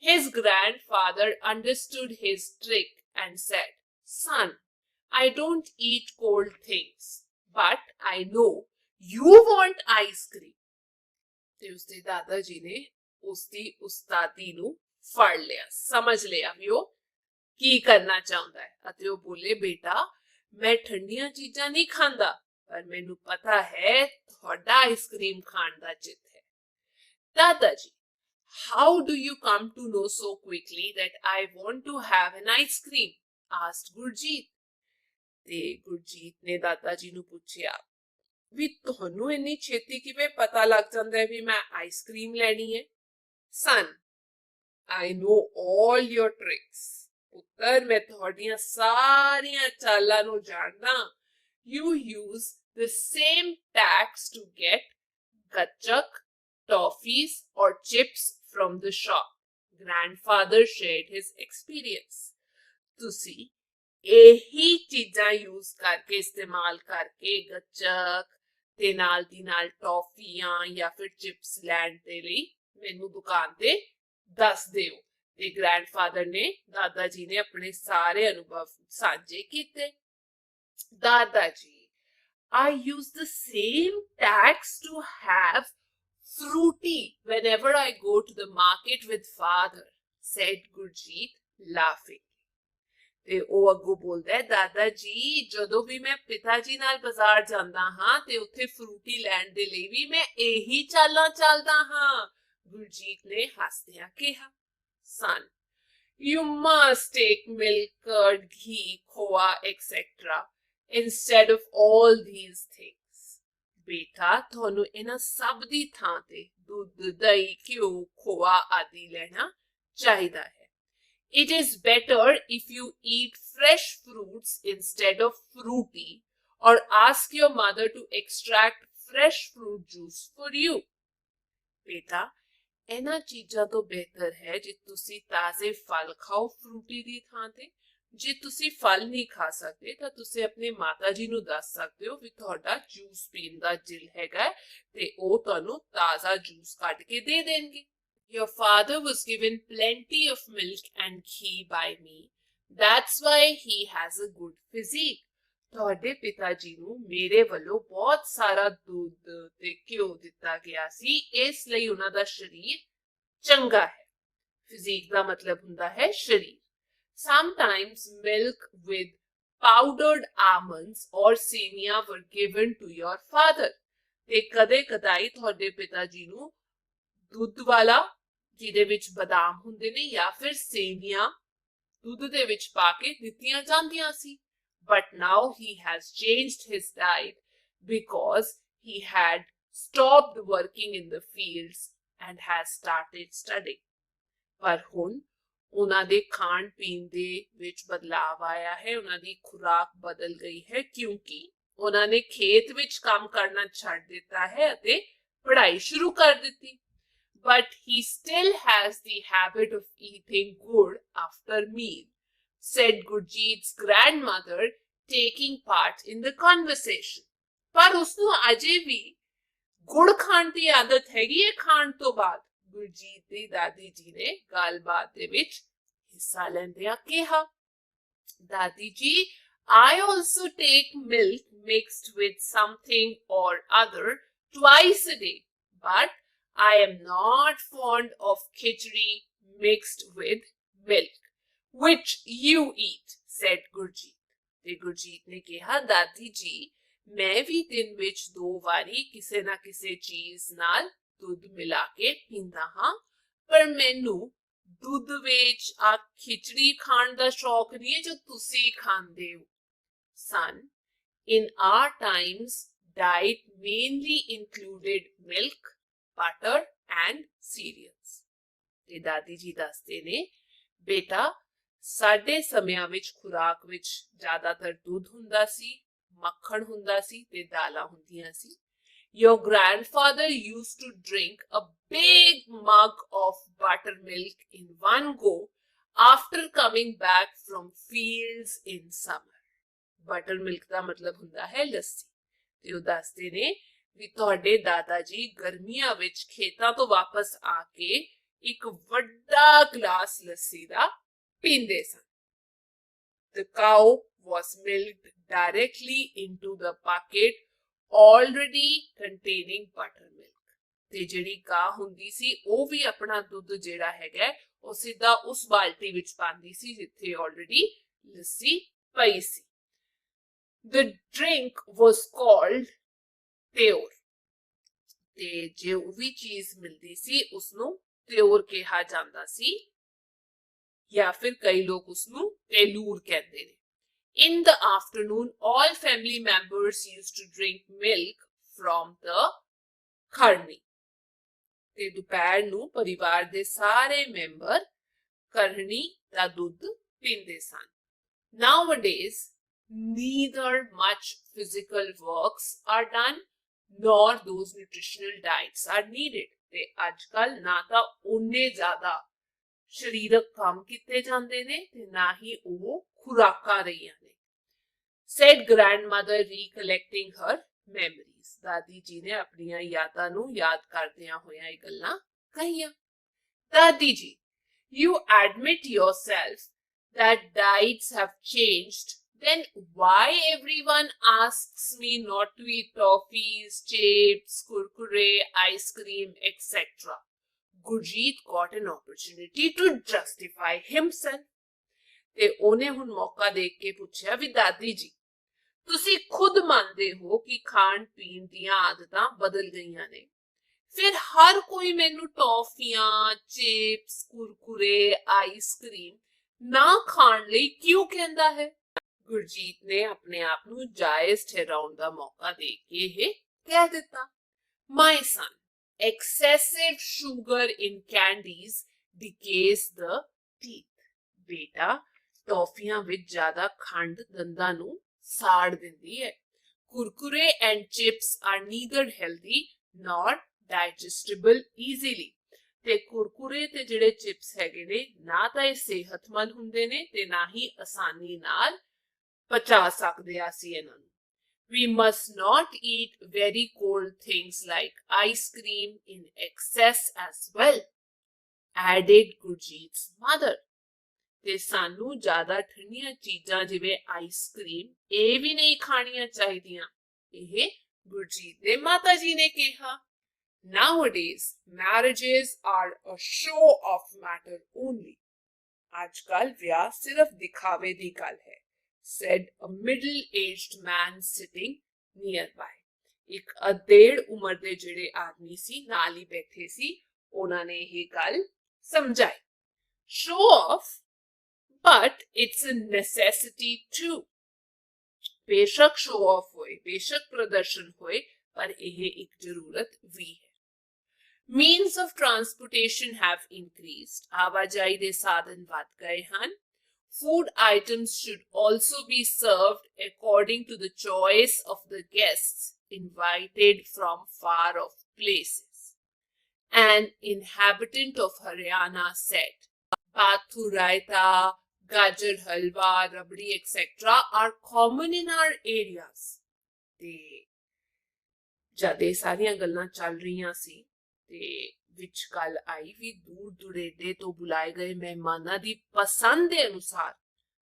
His grandfather understood his trick and said, Son, I don't eat cold things, but I know you want ice cream. ਤੇ ਉਸਦੇ ਦਾਦਾ ਜੀ ਨੇ ਉਸਦੀ ਉਸਤਾਦੀ ਨੂੰ ਫੜ ਲਿਆ, ਸਮਝ ਲਿਆ ਵੀ ਉਹ ਕੀ ਕਰਨਾ ਚਾਹੁੰਦਾ ਹੈ, ਅਤੇ ਉਹ ਬੋਲੇ ਬੇਟਾ ਮੈਂ ਠੰਡੀਆਂ ਚੀਜ਼ਾਂ ਨਹੀਂ ਖਾਂਦਾ, ਪਰ ਮੈਨੂੰ ਪਤਾ ਹੈ ਤੁਹਾਡਾ ਆਈਸਕ੍ਰੀਮ ਖਾਣ ਦਾ ਚਿੱਤ ਹੈ। ਦਾਦਾ ਜੀ, how do you come to know so quickly that I want to have an ice cream? asked Gurjeet. ਤੇ ਗੁਰਜੀਤ ਨੇ ਦਾਦਾ ਜੀ ਨੂੰ ਪੁੱਛਿਆ ਵੀ ਤੁਹਾਨੂੰ ਇੰਨੀ ਛੇਤੀ ਕਿਵੇਂ ਪਤਾ ਲੱਗ ਜਾਂਦਾ ਹੈ ਵੀ ਮੈਂ ਆਈਸਕ੍ਰੀਮ ਲੈਣੀ ਹੈ? Son, I know all your tricks. ਪੁੱਤਰ ਮੈਂ ਤੁਹਾਡੀਆਂ ਸਾਰੀਆਂ ਚਾਲਾਂ ਨੂੰ ਜਾਣਦਾ। You use the same tacks to get gachak, toffees or chips from the shop. Grandfather shared his experience. ਤੁਸੀਂ ਇਹੀ ਚੀਜ਼ਾਂ ਯੂਜ਼ ਕਰਕੇ ਇਸਤੇਮਾਲ ਕਰਕੇ ਗੱਚਕ ਤੇ ਨਾਲ ਦੀ ਨਾਲ ਟੌਫੀਆਂ ਜਾਂ ਫਿਰ ਚਿਪਸ ਲੈਣ ਦੇ ਲਈ ਮੈਨੂੰ ਦੁਕਾਨ ਤੇ ਦੱਸ ਦਿਓ। ਤੇ ਗ੍ਰੈਂਡਫਾਦਰ ਨੇ ਦਾਦਾ ਜੀ ਨੇ ਆਪਣੇ ਸਾਰੇ ਅਨੁਭਵ ਸਾਂਝੇ ਕੀਤੇ। ਦਾਦਾ ਜੀ, I use the same tacks to have fruity whenever I go to the market with father, said Gurjeet, laughing. ਤੇ ਉਹ ਅੱਗੋਂ ਬੋਲਦਾ ਹੈ ਦਾਦਾ ਜੀ ਜਦੋਂ ਵੀ ਮੈਂ ਪਿਤਾ ਜੀ ਨਾਲ ਬਾਜ਼ਾਰ ਜਾਂਦਾ ਹਾਂ ਤੇ ਉੱਥੇ ਫਰੂਟੀ ਲੈਣ ਦੇ ਲਈ ਵੀ ਮੈਂ ਇਹੀ ਚਾਲਾਂ ਚੱਲਦਾ ਹਾਂ। ਗੁਰਜੀਤ ਨੇ ਹੱਸਦਿਆਂ ਕਿਹਾ, Son, you must take milk, curd, ghee, khoa, etc. instead of all these things. ਬੇਟਾ ਤੁਹਾਨੂੰ ਇਹਨਾਂ ਸਭ ਦੀ ਥਾਂ ਤੇ ਦੁੱਧ, ਦਹੀਂ, ਘਿਓ, ਖੋਆ ਆਦਿ ਲੈਣਾ ਚਾਹੀਦਾ ਹੈ। It is better if you eat fresh fruits instead of fruity, or ask your mother to extract fresh fruit juice for you. ਬੇਟਾ ਇਹਨਾਂ ਚੀਜ਼ਾਂ ਤੋਂ ਬਿਹਤਰ ਹੈ ਜੇ ਤੁਸੀਂ ਤਾਜ਼ੇ ਫਲ ਖਾਓ ਫਰੂਟੀ ਦੀ ਥਾਂ ਤੇ। ਜੇ ਤੁਸੀਂ ਫਲ ਨਹੀਂ ਖਾ ਸਕਦੇ ਤਾਂ ਤੁਸੀਂ ਆਪਣੇ ਮਾਤਾ ਜੀ ਨੂੰ ਦੱਸ ਸਕਦੇ ਹੋ ਵੀ ਤੁਹਾਡਾ ਜੂਸ ਪੀਣ ਦਾ ਦਿਲ ਹੈਗਾ ਤੇ ਉਹ ਤੁਹਾਨੂੰ ਤਾਜ਼ਾ ਜੂਸ ਕੱਢ ਕੇ ਦੇ ਦੇਣਗੇ। Your father was given plenty of milk and ghee by me. That's why he has a good physique. ਤੁਹਾਡੇ ਪਿਤਾ ਜੀ ਨੂੰ ਮੇਰੇ ਵੱਲੋਂ ਬਹੁਤ ਸਾਰਾ ਦੁੱਧ ਤੇ ਘਿਓ ਦਿੱਤਾ ਗਿਆ ਸੀ, ਇਸ ਲਈ ਉਹਨਾਂ ਦਾ ਸਰੀਰ ਚੰਗਾ ਹੈ। ਫਿਜ਼ੀਕ ਦਾ ਮਤਲਬ ਹੁੰਦਾ ਹੈ ਸਰੀਰ। Sometimes milk with powdered almonds or semiya were given to your father. ਤੇ ਕਦੇ ਕਦਾਈ ਤੁਹਾਡੇ ਪਿਤਾ ਜੀ ਨੂੰ ਦੁੱਧ ਵਾਲਾ ਜਿਹਦੇ ਵਿੱਚ ਬਦਾਮ ਹੁੰਦੇ ਨੇ ਜਾਂ ਫਿਰ ਸੇਵੀਆਂ ਦੁੱਧ ਦੇ ਵਿੱਚ ਪਾ ਕੇ ਦਿੱਤੀਆਂ ਜਾਂਦੀਆਂ ਸੀ। But now he has changed his diet because he had stopped working in the fields and has started studying. ਪਰ ਹੁਣ ਉਹਨਾਂ ਦੇ ਖਾਣ ਪੀਣ ਦੇ ਵਿੱਚ ਬਦਲਾਵ ਆਇਆ ਹੈ, ਉਹਨਾਂ ਦੀ ਖੁਰਾਕ ਬਦਲ ਗਈ ਹੈ ਕਿਉਂਕਿ ਉਹਨਾਂ ਨੇ ਖੇਤ ਵਿੱਚ ਕੰਮ ਕਰਨਾ ਛੱਡ ਦਿੱਤਾ ਹੈ ਅਤੇ ਪੜ੍ਹਾਈ ਸ਼ੁਰੂ ਕਰ ਦਿੱਤੀ। But he still has the habit of eating good after meal, said Gurjeet's grandmother, taking part in the conversation. ਪਰ ਉਸਨੂੰ ਅਜੇ ਵੀ ਗੁੜ ਖਾਣ ਦੀ ਆਦਤ ਹੈਗੀ ਹੈ ਖਾਣ ਤੋਂ ਬਾਅਦ। ਗੁਰਜੀਤ ਦੀ ਦਾਦੀ ਜੀ ਨੇ ਗੱਲਬਾਤ ਦੇ ਵਿੱਚ ਹਿੱਸਾ ਲੈਂਦਿਆਂ ਕਿਹਾ, ਦਾਦੀ ਜੀ, I also take milk mixed with something or other twice a day, but I am not fond of khichdi mixed with milk, which you eat, said Gurjeet. ਤੇ ਗੁਰਜੀਤ ਨੇ ਕਿਹਾ, ਦਾਦੀ ਜੀ ਮੈਂ ਵੀ ਦਿਨ ਵਿੱਚ 2 ਵਾਰੀ ਕਿਸੇ ਨਾ ਕਿਸੇ ਚੀਜ਼ ਨਾਲ ਦੁੱਧ ਮਿਲਾ ਕੇ ਪੀਂਦਾ ਹਾਂ, ਪਰ ਮੈਨੂੰ ਦੁੱਧ ਵਿੱਚ ਆ ਖਿਚੜੀ ਖਾਣ ਦਾ ਸ਼ੌਕ ਨਹੀਂ ਹੈ ਜੋ ਤੁਸੀਂ ਖਾਂਦੇ ਹੋ। Son, in our times, diet mainly included milk, butter and cereals. ਤੇ ਦਾਦੀ ਜੀ ਦੱਸਦੇ ਨੇ, ਬੇਟਾ ਸਾਡੇ ਸਮਿਆਂ ਵਿੱਚ ਖੁਰਾਕ ਵਿੱਚ ਜ਼ਿਆਦਾਤਰ ਦੁੱਧ ਹੁੰਦਾ ਸੀ, ਮੱਖਣ ਹੁੰਦਾ ਸੀ ਤੇ ਦਾਲਾਂ ਹੁੰਦੀਆਂ ਸੀ। Your grandfather used to drink a big mug of buttermilk in one go after coming back from fields in summer. Buttermilk ਦਾ ਮਤਲਬ ਹੁੰਦਾ ਹੈ ਲੱਸੀ। ਤੇ ਉਹ ਦੱਸਦੇ ਨੇ ਵੀ ਤੁਹਾਡੇ ਦਾਦਾ ਜੀ ਗਰਮੀਆਂ ਵਿੱਚ ਖੇਤਾਂ ਤੋਂ ਵਾਪਸ ਆ ਕੇ ਇੱਕ ਵੱਡਾ ਗਲਾਸ ਲੱਸੀ ਦਾ ਪੀਂਦੇ ਸਨ। The cow was milked directly into the bucket already containing buttermilk. ਤੇ ਜਿਹੜੀ ਗਾਂ ਹੁੰਦੀ ਸੀ ਉਹ ਵੀ ਆਪਣਾ ਦੁੱਧ ਜਿਹੜਾ ਹੈਗਾ ਉਹ ਸਿੱਧਾ ਉਸ ਬਾਲਟੀ ਵਿੱਚ ਪਾਉਂਦੀ ਸੀ ਜਿੱਥੇ ਆਲਰੇਡੀ ਲੱਸੀ ਪਈ ਸੀ। The drink was called ਤਿਉਰ। ਤੇ ਜੋ ਵੀ ਚੀਜ਼ ਮਿਲਦੀ ਸੀ ਉਸਨੂੰ ਤਿਉਰ ਕਿਹਾ ਜਾਂਦਾ ਸੀ, ਜਾਂ ਫਿਰ ਕਈ ਲੋਕ ਉਸਨੂੰ ਤੇਲੂਰ ਕਹਿੰਦੇ ਨੇ। In the afternoon, all family members used to drink milk from the ਖਰਨੀ। ਤੇ ਦੁਪਹਿਰ ਨੂੰ ਪਰਿਵਾਰ ਦੇ ਸਾਰੇ ਮੈਂਬਰ ਕਰਨੀ ਦਾ ਦੁੱਧ ਪੀਂਦੇ ਸਨ। Nowadays, neither much physical works are done nor those nutritional diets are needed. ਤੇ ਅੱਜਕੱਲ ਨਾ ਤਾਂ ਉਨੇ ਜ਼ਿਆਦਾ ਸਰੀਰਕ ਕੰਮ ਕੀਤੇ ਜਾਂਦੇ ਨੇ ਤੇ ਨਾ ਹੀ ਉਹ ਖੁਰਾਕਾਂ ਰਹੀਆਂ ਨੇ। Said grandmother recollecting her memories. ਦਾਦੀ ਜੀ ਨੇ ਆਪਣੀਆਂ ਯਾਦਾਂ ਨੂੰ ਯਾਦ ਕਰਦਿਆਂ ਹੋਇਆਂ ਇਹ ਗੱਲਾਂ ਕਹੀਆਂ। ਦਾਦੀ ਜੀ, you admit yourself that diets have changed, then why everyone asks me not to eat toffees, chips, kurkure, ice cream, etc.? Gurjeet got an opportunity to justify himself. ਤੇ ਉਹਨੇ ਹੁਣ ਮੌਕਾ ਦੇਖ ਕੇ ਪੁੱਛਿਆ ਵੀ ਦਾਦੀ ਜੀ ਤੁਸੀਂ ਖੁਦ ਮੰਨਦੇ ਹੋ ਕਿ ਖਾਣ ਪੀਣ ਦੀਆਂ ਆਦਤਾਂ ਬਦਲ ਗਈਆਂ ਨੇ, ਫਿਰ ਹਰ ਕੋਈ ਮੈਨੂੰ ਟੌਫੀਆਂ, ਚਿਪਸ, ਕੁਰਕੁਰੇ, ਆਈਸਕ੍ਰੀਮ ਨਾ ਖਾਣ ਲਈ ਕਿਉਂ ਕਹਿੰਦਾ ਹੈ? ਗੁਰਜੀਤ ਨੇ ਆਪਣੇ ਆਪ ਨੂੰ ਜਾਇਜ਼ ਠਹਿਰਾਉਣ ਦਾ ਮੌਕਾ ਦੇ ਕੇ ਇਹ ਕਹਿ ਦਿੱਤਾ, My son, excessive sugar in candies decays the teeth. ਬੇਟਾ ਟੌਫੀਆਂ ਵਿੱਚ ਜ਼ਿਆਦਾ ਖੰਡ ਦੰਦਾਂ ਨੂੰ ਸਾੜ ਦਿੰਦੀ ਹੈ। Kurkure and chips are neither healthy not digestible easily. ਤੇ ਕੁਰਕੁਰੇ ਤੇ ਜਿਹੜੇ ਚਿਪਸ ਹੈਗੇ ਨੇ ਨਾ ਤਾਂ ਇਹ ਸਿਹਤਮੰਦ ਹੁੰਦੇ ਨੇ ਤੇ ਨਾ ਹੀ ਆਸਾਨੀ ਨਾਲ ਪਚਾ ਸਕਦੇ ਆ ਅਸੀਂ ਇਹਨਾਂ ਨੂੰ। We must not eat very cold things like ice cream in excess as well, added Gurjeet's mother. ਤੇ ਸਾਨੂੰ ਜ਼ਿਆਦਾ ਠੰਡੀਆਂ ਚੀਜ਼ਾਂ ਜਿਵੇਂ ਆਈਸਕ੍ਰੀਮ ਇਹ ਵੀ ਨਹੀਂ ਖਾਣੀਆਂ ਚਾਹੀਦੀਆਂ, ਇਹ ਗੁਰਜੀਤ ਦੇ ਮਾਤਾ ਜੀ ਨੇ ਕਿਹਾ। Nowadays, marriages are a show-off matter only. ਅੱਜਕੱਲ ਵਿਆਹ ਸਿਰਫ ਦਿਖਾਵੇ ਦੀ ਗੱਲ ਹੈ, said a middle-aged man sitting nearby. ਇੱਕ ਅਧੇੜ ਉਮਰ ਦੇ ਜਿਹੜੇ ਆਦਮੀ ਸੀ ਨਾਲ ਹੀ ਬੈਠੇ ਸੀ, ਉਹਨਾਂ ਨੇ ਇਹ ਗੱਲ ਸਮਝਾਈ। Show off, but it's a necessity too. ਬੇਸ਼ੱਕ show off ਹੋਏ, ਬੇਸ਼ੱਕ ਪ੍ਰਦਰਸ਼ਨ ਹੋਏ, ਪਰ ਇਹ ਇੱਕ ਜ਼ਰੂਰਤ ਵੀ ਹੈ। Means of transportation have increased. ਆਵਾਜਾਈ ਦੇ ਸਾਧਨ ਵੱਧ ਗਏ ਹਨ। Food items should also be served according to the choice of the guests invited from far off places. An inhabitant of Haryana said, Pathu raita, gajar halwa, rabdi, etc. are common in our areas. ਤੇ ਜਦ ਇਹ ਸਾਰੀਆਂ ਗੱਲਾਂ ਚੱਲ ਰਹੀਆਂ ਸੀ ਤੇ ਵਿੱਚ ਗੱਲ ਆਈ ਵੀ ਦੂਰ ਦੁਰੇਡੇ ਤੋਂ ਬੁਲਾਏ ਗਏ ਮਹਿਮਾਨਾਂ ਦੀ ਪਸੰਦ ਦੇ ਅਨੁਸਾਰ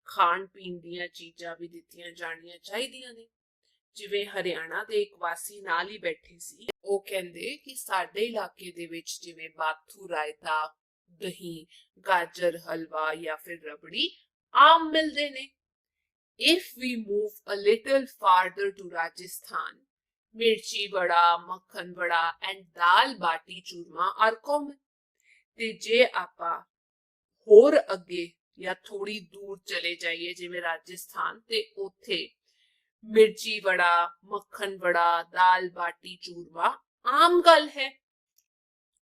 ਖਾਣ ਪੀਣ ਦੀਆਂ ਚੀਜ਼ਾਂ ਵੀ ਦਿੱਤੀਆਂ ਜਾਣੀਆਂ ਚਾਹੀਦੀਆਂ ਨੇ। ਜਿਵੇਂ ਹਰਿਆਣਾ ਦੇ ਇੱਕ ਵਾਸੀ ਨਾਲ ਹੀ ਬੈਠੇ ਸੀ, ਉਹ ਕਹਿੰਦੇ ਕਿ ਸਾਡੇ ਇਲਾਕੇ ਦੇ ਵਿੱਚ ਜਿਵੇਂ ਬਾਥੂ ਰਾਇਤਾ, ਦਹੀਂ, ਗਾਜਰ ਹਲਵਾ ਜਾਂ ਫਿਰ ਰਬੜੀ ਆਮ ਮਿਲਦੇ ਨੇ। If we move a little farther to Rajasthan, mirchi vada, makhan vada and dal bati churma are common. ਤੇ ਜੇ ਆਪਾਂ ਹੋਰ ਅੱਗੇ ਜਾਂ ਥੋੜੀ ਦੂਰ ਚਲੇ ਜਾਈਏ ਜਿਵੇਂ ਰਾਜਸਥਾਨ, ਤੇ ਉੱਥੇ ਮਿਰਚੀ ਵੜਾ, ਮੱਖਣ ਵੜਾ, ਦਾਲ ਬਾਟੀ ਚੂਰਮਾ ਆਮ ਗੱਲ ਹੈ।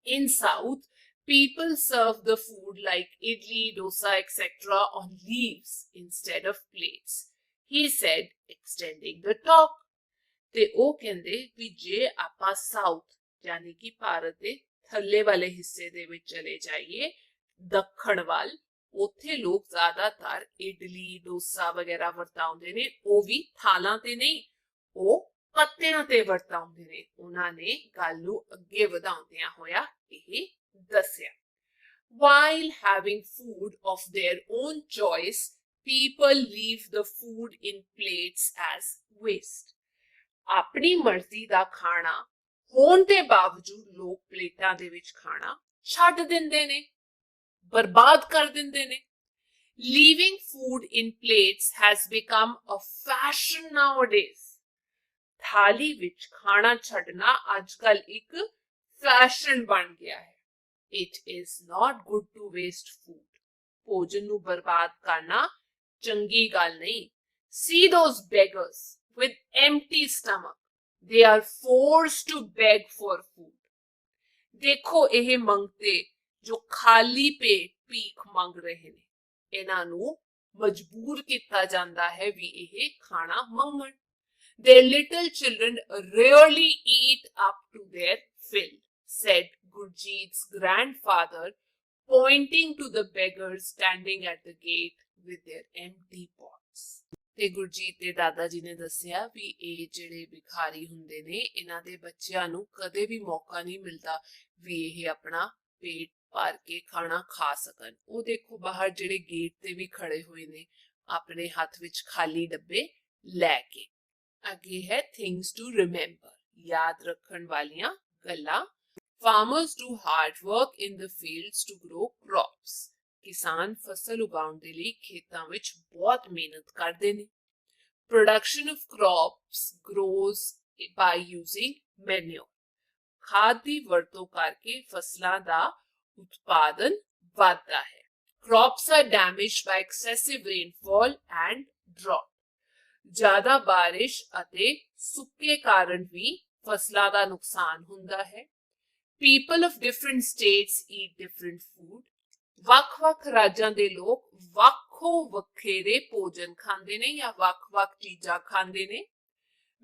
In South, people serve the food like idli, dosa, etc. on leaves instead of plates, he said, extending the talk. ਤੇ ਉਹ ਕਹਿੰਦੇ ਵੀ ਜੇ ਆਪਾਂ ਸਾਊਥ ਯਾਨੀ ਕਿ ਭਾਰਤ ਦੇ ਥੱਲੇ ਵਾਲੇ ਹਿੱਸੇ ਦੇ ਵਿੱਚ ਚਲੇ ਜਾਈਏ, ਦੱਖਣ ਵੱਲ, ਉੱਥੇ ਲੋਕ ਜ਼ਿਆਦਾਤਰ ਇਡਲੀ, ਡੋਸਾ ਵਗੈਰਾ ਵਰਤਾਉਂਦੇ ਨੇ। ਉਹ ਵੀ ਥਾਲਾਂ ਤੇ ਨਹੀਂ, ਉਹ ਪੱਤਿਆਂ ਤੇ ਵਰਤਾਉਂਦੇ ਨੇ। ਉਹਨਾਂ ਨੇ ਗੱਲ ਨੂੰ ਅੱਗੇ ਵਧਾਉਂਦਿਆਂ ਹੋਇਆ ਇਹ ਦੱਸਿਆ। While having food of their own choice, people leave the food in plates as waste. ਆਪਣੀ ਮਰਜ਼ੀ ਦਾ ਖਾਣਾ ਹੋਣ ਦੇ ਬਾਵਜੂਦ ਲੋਕ ਪਲੇਟਾਂ ਦੇ ਵਿੱਚ ਖਾਣਾ ਛੱਡ ਦਿੰਦੇ ਨੇ, ਬਰਬਾਦ ਕਰ ਦਿੰਦੇ ਨੇ। Leaving food in plates has become a fashion nowadays. ਥਾਲੀ ਵਿੱਚ ਖਾਣਾ ਛੱਡਣਾ ਅੱਜਕੱਲ ਇੱਕ ਫੈਸ਼ਨ ਬਣ ਗਿਆ ਹੈ। It is not good to waste food. ਭੋਜਨ ਨੂੰ ਬਰਬਾਦ ਕਰਨਾ ਚੰਗੀ ਗੱਲ ਨਹੀਂ। See those beggars with empty stomach. They are forced to beg for food. ਦੇਖੋ ਇਹ ਮੰਗਤੇ ਜੋ ਖਾਲੀ ਪੇਟ ਭੀਖ ਮੰਗ ਰਹੇ ਨੇ, ਇਹਨਾਂ ਨੂੰ ਮਜਬੂਰ ਕੀਤਾ ਜਾਂਦਾ ਹੈ ਵੀ ਇਹ ਖਾਣਾ ਮੰਗਣ। Their little children rarely eat up to their fill, said Gurjeet's grandfather, pointing to the beggars standing at the gate with their empty pots. ਤੇ ਗੁਰਜੀਤ ਦੇ ਦਾਦਾ ਜੀ ਨੇ ਦੱਸਿਆ ਵੀ ਇਹ ਜਿਹੜੇ ਭਿਖਾਰੀ ਹੁੰਦੇ ਨੇ, ਇਹਨਾਂ ਦੇ ਬੱਚਿਆਂ ਨੂੰ ਕਦੇ ਵੀ ਮੌਕਾ ਨਹੀਂ ਮਿਲਦਾ ਵੀ ਇਹ ਆਪਣਾ ਪੇਟ ਭਰ ਕੇ ਖਾਣਾ ਖਾ ਸਕਣ। ਉਹ ਦੇਖੋ ਬਾਹਰ ਜਿਹੜੇ ਗੇਟ ਤੇ ਵੀ ਖੜੇ ਹੋਏ ਨੇ, ਆਪਣੇ ਹੱਥ ਵਿੱਚ ਖਾਲੀ ਡੱਬੇ ਲੈ ਕੇ। ਅੱਗੇ ਹੈ things to remember, ਯਾਦ ਰੱਖਣ ਵਾਲੀਆਂ ਗੱਲਾਂ। Farmers do hard work in the fields to grow crops. ਕਿਸਾਨ ਫਸਲ ਉਗਾਉਣ ਦੇ ਲਈ ਖੇਤਾਂ ਵਿੱਚ ਬਹੁਤ ਮਿਹਨਤ ਕਰਦੇ ਨੇ। Production of crops grows by using manure. ਖਾਦ ਦੀ ਵਰਤੋਂ ਕਰਕੇ ਫਸਲਾਂ ਦਾ ਉਤਪਾਦਨ ਵਧਦਾ ਹੈ। Crops are damaged by excessive rainfall and drought. ਜ਼ਿਆਦਾ ਬਾਰਿਸ਼ ਅਤੇ ਸੁੱਕੇ ਕਾਰਨ ਵੀ ਫਸਲਾਂ ਦਾ ਨੁਕਸਾਨ ਹੁੰਦਾ ਹੈ। People of different states eat different food. ਵੱਖ-ਵੱਖ ਰਾਜਾਂ ਦੇ ਲੋਕ ਵੱਖੋ ਵੱਖਰੇ ਭੋਜਨ ਖਾਂਦੇ ਨੇ ਜਾਂ ਵੱਖ-ਵੱਖ ਚੀਜ਼ਾਂ ਖਾਂਦੇ ਨੇ।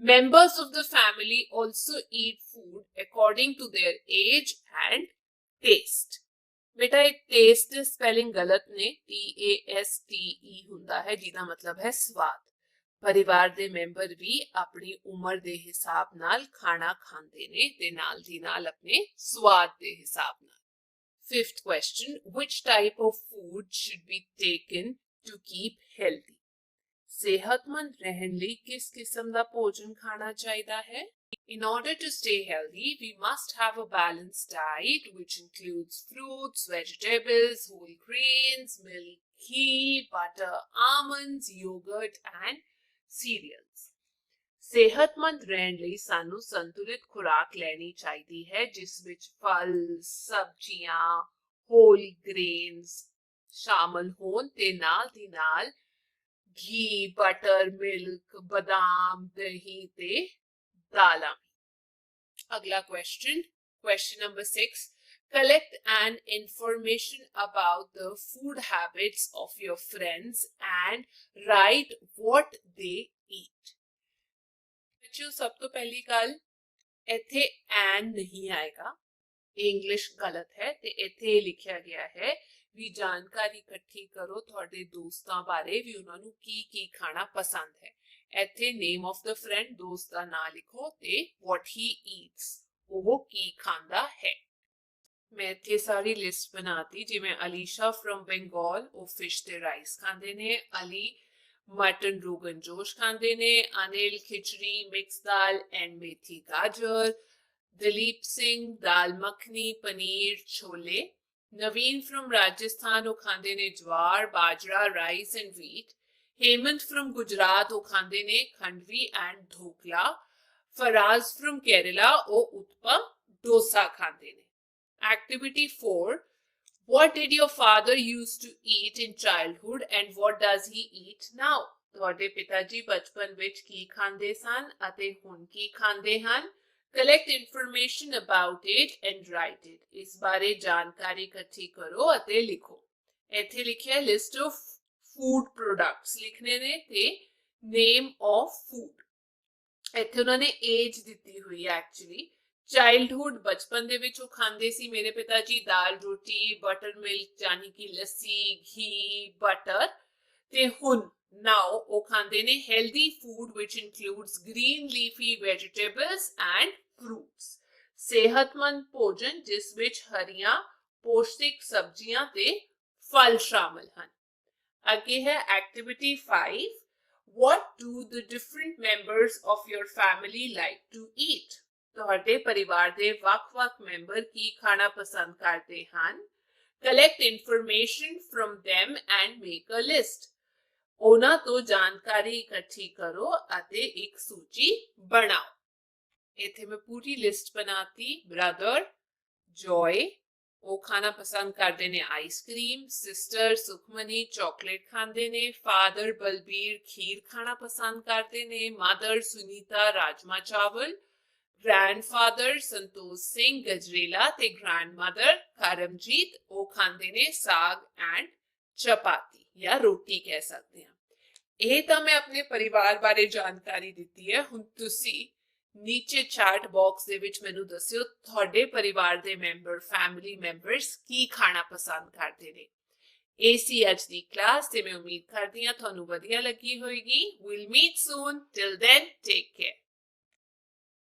Members of the family also eat food according to their age and taste. ਬੇਟਾ ਇਹ ਟੇਸਟ ਦੇ ਸਪੈਲਿੰਗ ਗਲਤ ਨੇ, TASTE ਹੁੰਦਾ ਹੈ ਜਿਹਦਾ ਮਤਲਬ ਹੈ ਸਵਾਦ। ਪਰਿਵਾਰ ਦੇ ਮੈਂਬਰ ਵੀ ਆਪਣੀ ਉਮਰ ਦੇ ਹਿਸਾਬ ਨਾਲ ਖਾਣਾ ਖਾਂਦੇ ਨੇ ਤੇ ਨਾਲ ਦੀ ਨਾਲ ਆਪਣੇ ਸਵਾਦ ਦੇ ਹਿਸਾਬ ਨਾਲ। Fifth question, which type of food should be taken to keep healthy? ਸਿਹਤਮੰਦ ਰਹਿਣ ਲਈ ਕਿਸ ਕਿਸਮ ਦਾ ਭੋਜਨ ਖਾਣਾ ਚਾਹੀਦਾ ਹੈ? In order to stay healthy, we must have a balanced diet which includes fruits, vegetables, whole grains, milk, ghee, butter, almonds, yogurt and cereals. ਸਿਹਤਮੰਦ ਰਹਿਣ ਲਈ ਸਾਨੂੰ ਸੰਤੁਲਿਤ ਖੁਰਾਕ ਲੈਣੀ ਚਾਹੀਦੀ ਹੈ ਜਿਸ ਵਿੱਚ ਫਲ, ਸਬਜ਼ੀਆਂ, ਹੋਲ ਗ੍ਰੇਨਸ ਸ਼ਾਮਲ ਹੋਣ ਤੇ ਨਾਲ ਦੀ ਨਾਲ ਘੀ, ਬਟਰ, ਮਿਲਕ, ਬਦਾਮ, ਦਹੀਂ ਤੇ ਦਾਲਾਂ। ਅਗਲਾ question number 6. Collect an information about the food habits of your friends and write what they eat. ਬੱਚਿਓ ਸਭ ਤੋਂ ਪਹਿਲੀ ਗੱਲ, ਇੱਥੇ ਐਨ ਨਹੀਂ ਆਏਗਾ, ਇੰਗਲਿਸ਼ ਗਲਤ ਹੈ ਤੇ ਇੱਥੇ ਲਿਖਿਆ ਗਿਆ ਹੈ ਵੀ ਜਾਣਕਾਰੀ ਇਕੱਠੀ ਕਰੋ ਤੁਹਾਡੇ ਦੋਸਤਾਂ ਬਾਰੇ ਵੀ ਉਹਨਾਂ ਨੂੰ ਕੀ ਕੀ ਖਾਣਾ ਪਸੰਦ ਹੈ। ਇੱਥੇ ਨੇਮ ਆਫ ਦਾ ਫਰੈਂਡ, ਦੋਸਤ ਦਾ ਨਾਂ ਲਿਖੋ ਤੇ what he eats, ਉਹ ਕੀ ਖਾਂਦਾ ਹੈ। ਮੈਂ ਇੱਥੇ ਸਾਰੀ ਲਿਸਟ ਬਣਾਤੀ, ਜਿਵੇਂ ਅਲੀਸ਼ਾ ਫਰਮ ਬੰਗਾਲ, ਉਹ ਫਿਸ਼ ਤੇ ਰਾਈਸ ਖਾਂਦੇ ਨੇ। ਅਲੀ मटन रोगन जोश खांदे ने, अनिल खिचड़ी मिक्स दाल एंड मेथी गाजर, दिलीप सिंह दाल मखनी पनीर छोले, नवीन फ्रॉम राजस्थान वो खांदे ने jowar bajra rice and wheat, Hemant from Gujarat वो खांदे ने खंडवी एंड ढोकला, फराज फ्रॉम केरला वो उत्पम डोसा खांदे ने। Activity 4. What did your father used to eat in childhood and what does he eat now? ਤੁਹਾਡੇ ਪਿਤਾ ਜੀ ਬਚਪਨ ਵਿੱਚ ਕੀ ਖਾਂਦੇ ਸਨ ਅਤੇ ਹੁਣ ਕੀ ਖਾਂਦੇ ਹਨ? Collect information about it and write it. ਇਸ ਬਾਰੇ ਜਾਣਕਾਰੀ ਇਕੱਠੀ ਕਰੋ ਅਤੇ ਲਿਖੋ। ਇੱਥੇ ਲਿਖਿਆ list of food products ਲਿਖਣੇ ਨੇ ਤੇ name of food। ਇੱਥੇ ਉਹਨਾਂ ਨੇ age ਦਿੱਤੀ ਹੋਈ ਹੈ ਐਕਚੁਅਲੀ। ਚਾਈਲਡਹੁੱਡ ਬਚਪਨ ਦੇ ਵਿੱਚ ਉਹ ਖਾਂਦੇ ਸੀ ਮੇਰੇ ਪਿਤਾ ਜੀ ਦਾਲ ਰੋਟੀ ਬਟਰ ਮਿਲਕ ਯਾਨੀ ਕਿ ਲੱਸੀ ਘੀ ਬਟਰ ਤੇ ਹੁਣ ਨਾਓ ਉਹ ਖਾਂਦੇ ਨੇ healthy food which includes green leafy vegetables and fruits ਸਿਹਤਮੰਦ ਭੋਜਨ ਜਿਸ ਵਿੱਚ ਹਰੀਆਂ ਪੌਸ਼ਟਿਕ ਸਬਜ਼ੀਆਂ ਤੇ ਫਲ ਸ਼ਾਮਲ ਹਨ। ਅੱਗੇ ਹੈ activity 5 What do the different members of your family like to eat? ਤੁਹਾਡੇ ਪਰਿਵਾਰ ਦੇ ਵੱਖ-ਵੱਖ ਮੈਂਬਰ ਕੀ ਖਾਣਾ ਪਸੰਦ ਕਰਦੇ ਹਨ? Collect information from them and make a list. ਉਹਨਾਂ ਤੋਂ ਜਾਣਕਾਰੀ ਇਕੱਠੀ ਕਰੋ ਅਤੇ ਇੱਕ ਸੂਚੀ ਬਣਾਓ। ਇੱਥੇ ਮੈਂ ਪੂਰੀ ਲਿਸਟ ਬਣਾਤੀ। ਬ੍ਰਦਰ ਜॉय ਉਹ ਖਾਣਾ ਪਸੰਦ ਕਰਦੇ ਨੇ ਆਈਸਕ੍ਰੀਮ, ਸਿਸਟਰ ਸੁਖਮਨੀ ਚਾਕਲੇਟ ਖਾਂਦੇ ਨੇ, ਫਾਦਰ ਬਲਬੀਰ ਖੀਰ ਖਾਣਾ ਪਸੰਦ ਕਰਦੇ ਨੇ, ਮਦਰ ਸੁਨੀਤਾ ਰਾਜਮਾ ਚਾਵਲ, ग्रैंडफादर संतोष सिंह गजरेला ते ग्रैंडमदर करमजीत वो खांदे ने साग एंड चपाती या रोटी कह सकते हैं। ਇਹ ਤਾਂ ਮੈਂ ਆਪਣੇ ਪਰਿਵਾਰ ਬਾਰੇ ਜਾਣਕਾਰੀ ਦਿੱਤੀ ਹੈ। ਹੁਣ ਤੁਸੀਂ ਨੀਚੇ ਚੈਟ ਬਾਕਸ ਦੇ ਵਿੱਚ ਮੈਨੂੰ ਦੱਸਿਓ ਤੁਹਾਡੇ ਪਰਿਵਾਰ ਦੇ ਮੈਂਬਰ ਫੈਮਿਲੀ ਮੈਂਬਰਸ ਕੀ ਖਾਣਾ ਪਸੰਦ ਕਰਦੇ ਨੇ। ਇਹ ਸੀ ਅੱਜ ਦੀ ਕਲਾਸ ਤੇ ਮੈਂ ਉਮੀਦ ਕਰਦੀ ਹਾਂ ਤੁਹਾਨੂੰ ਵਧੀਆ ਲੱਗੀ ਹੋਵੇਗੀ। We'll meet soon. Till then, take care.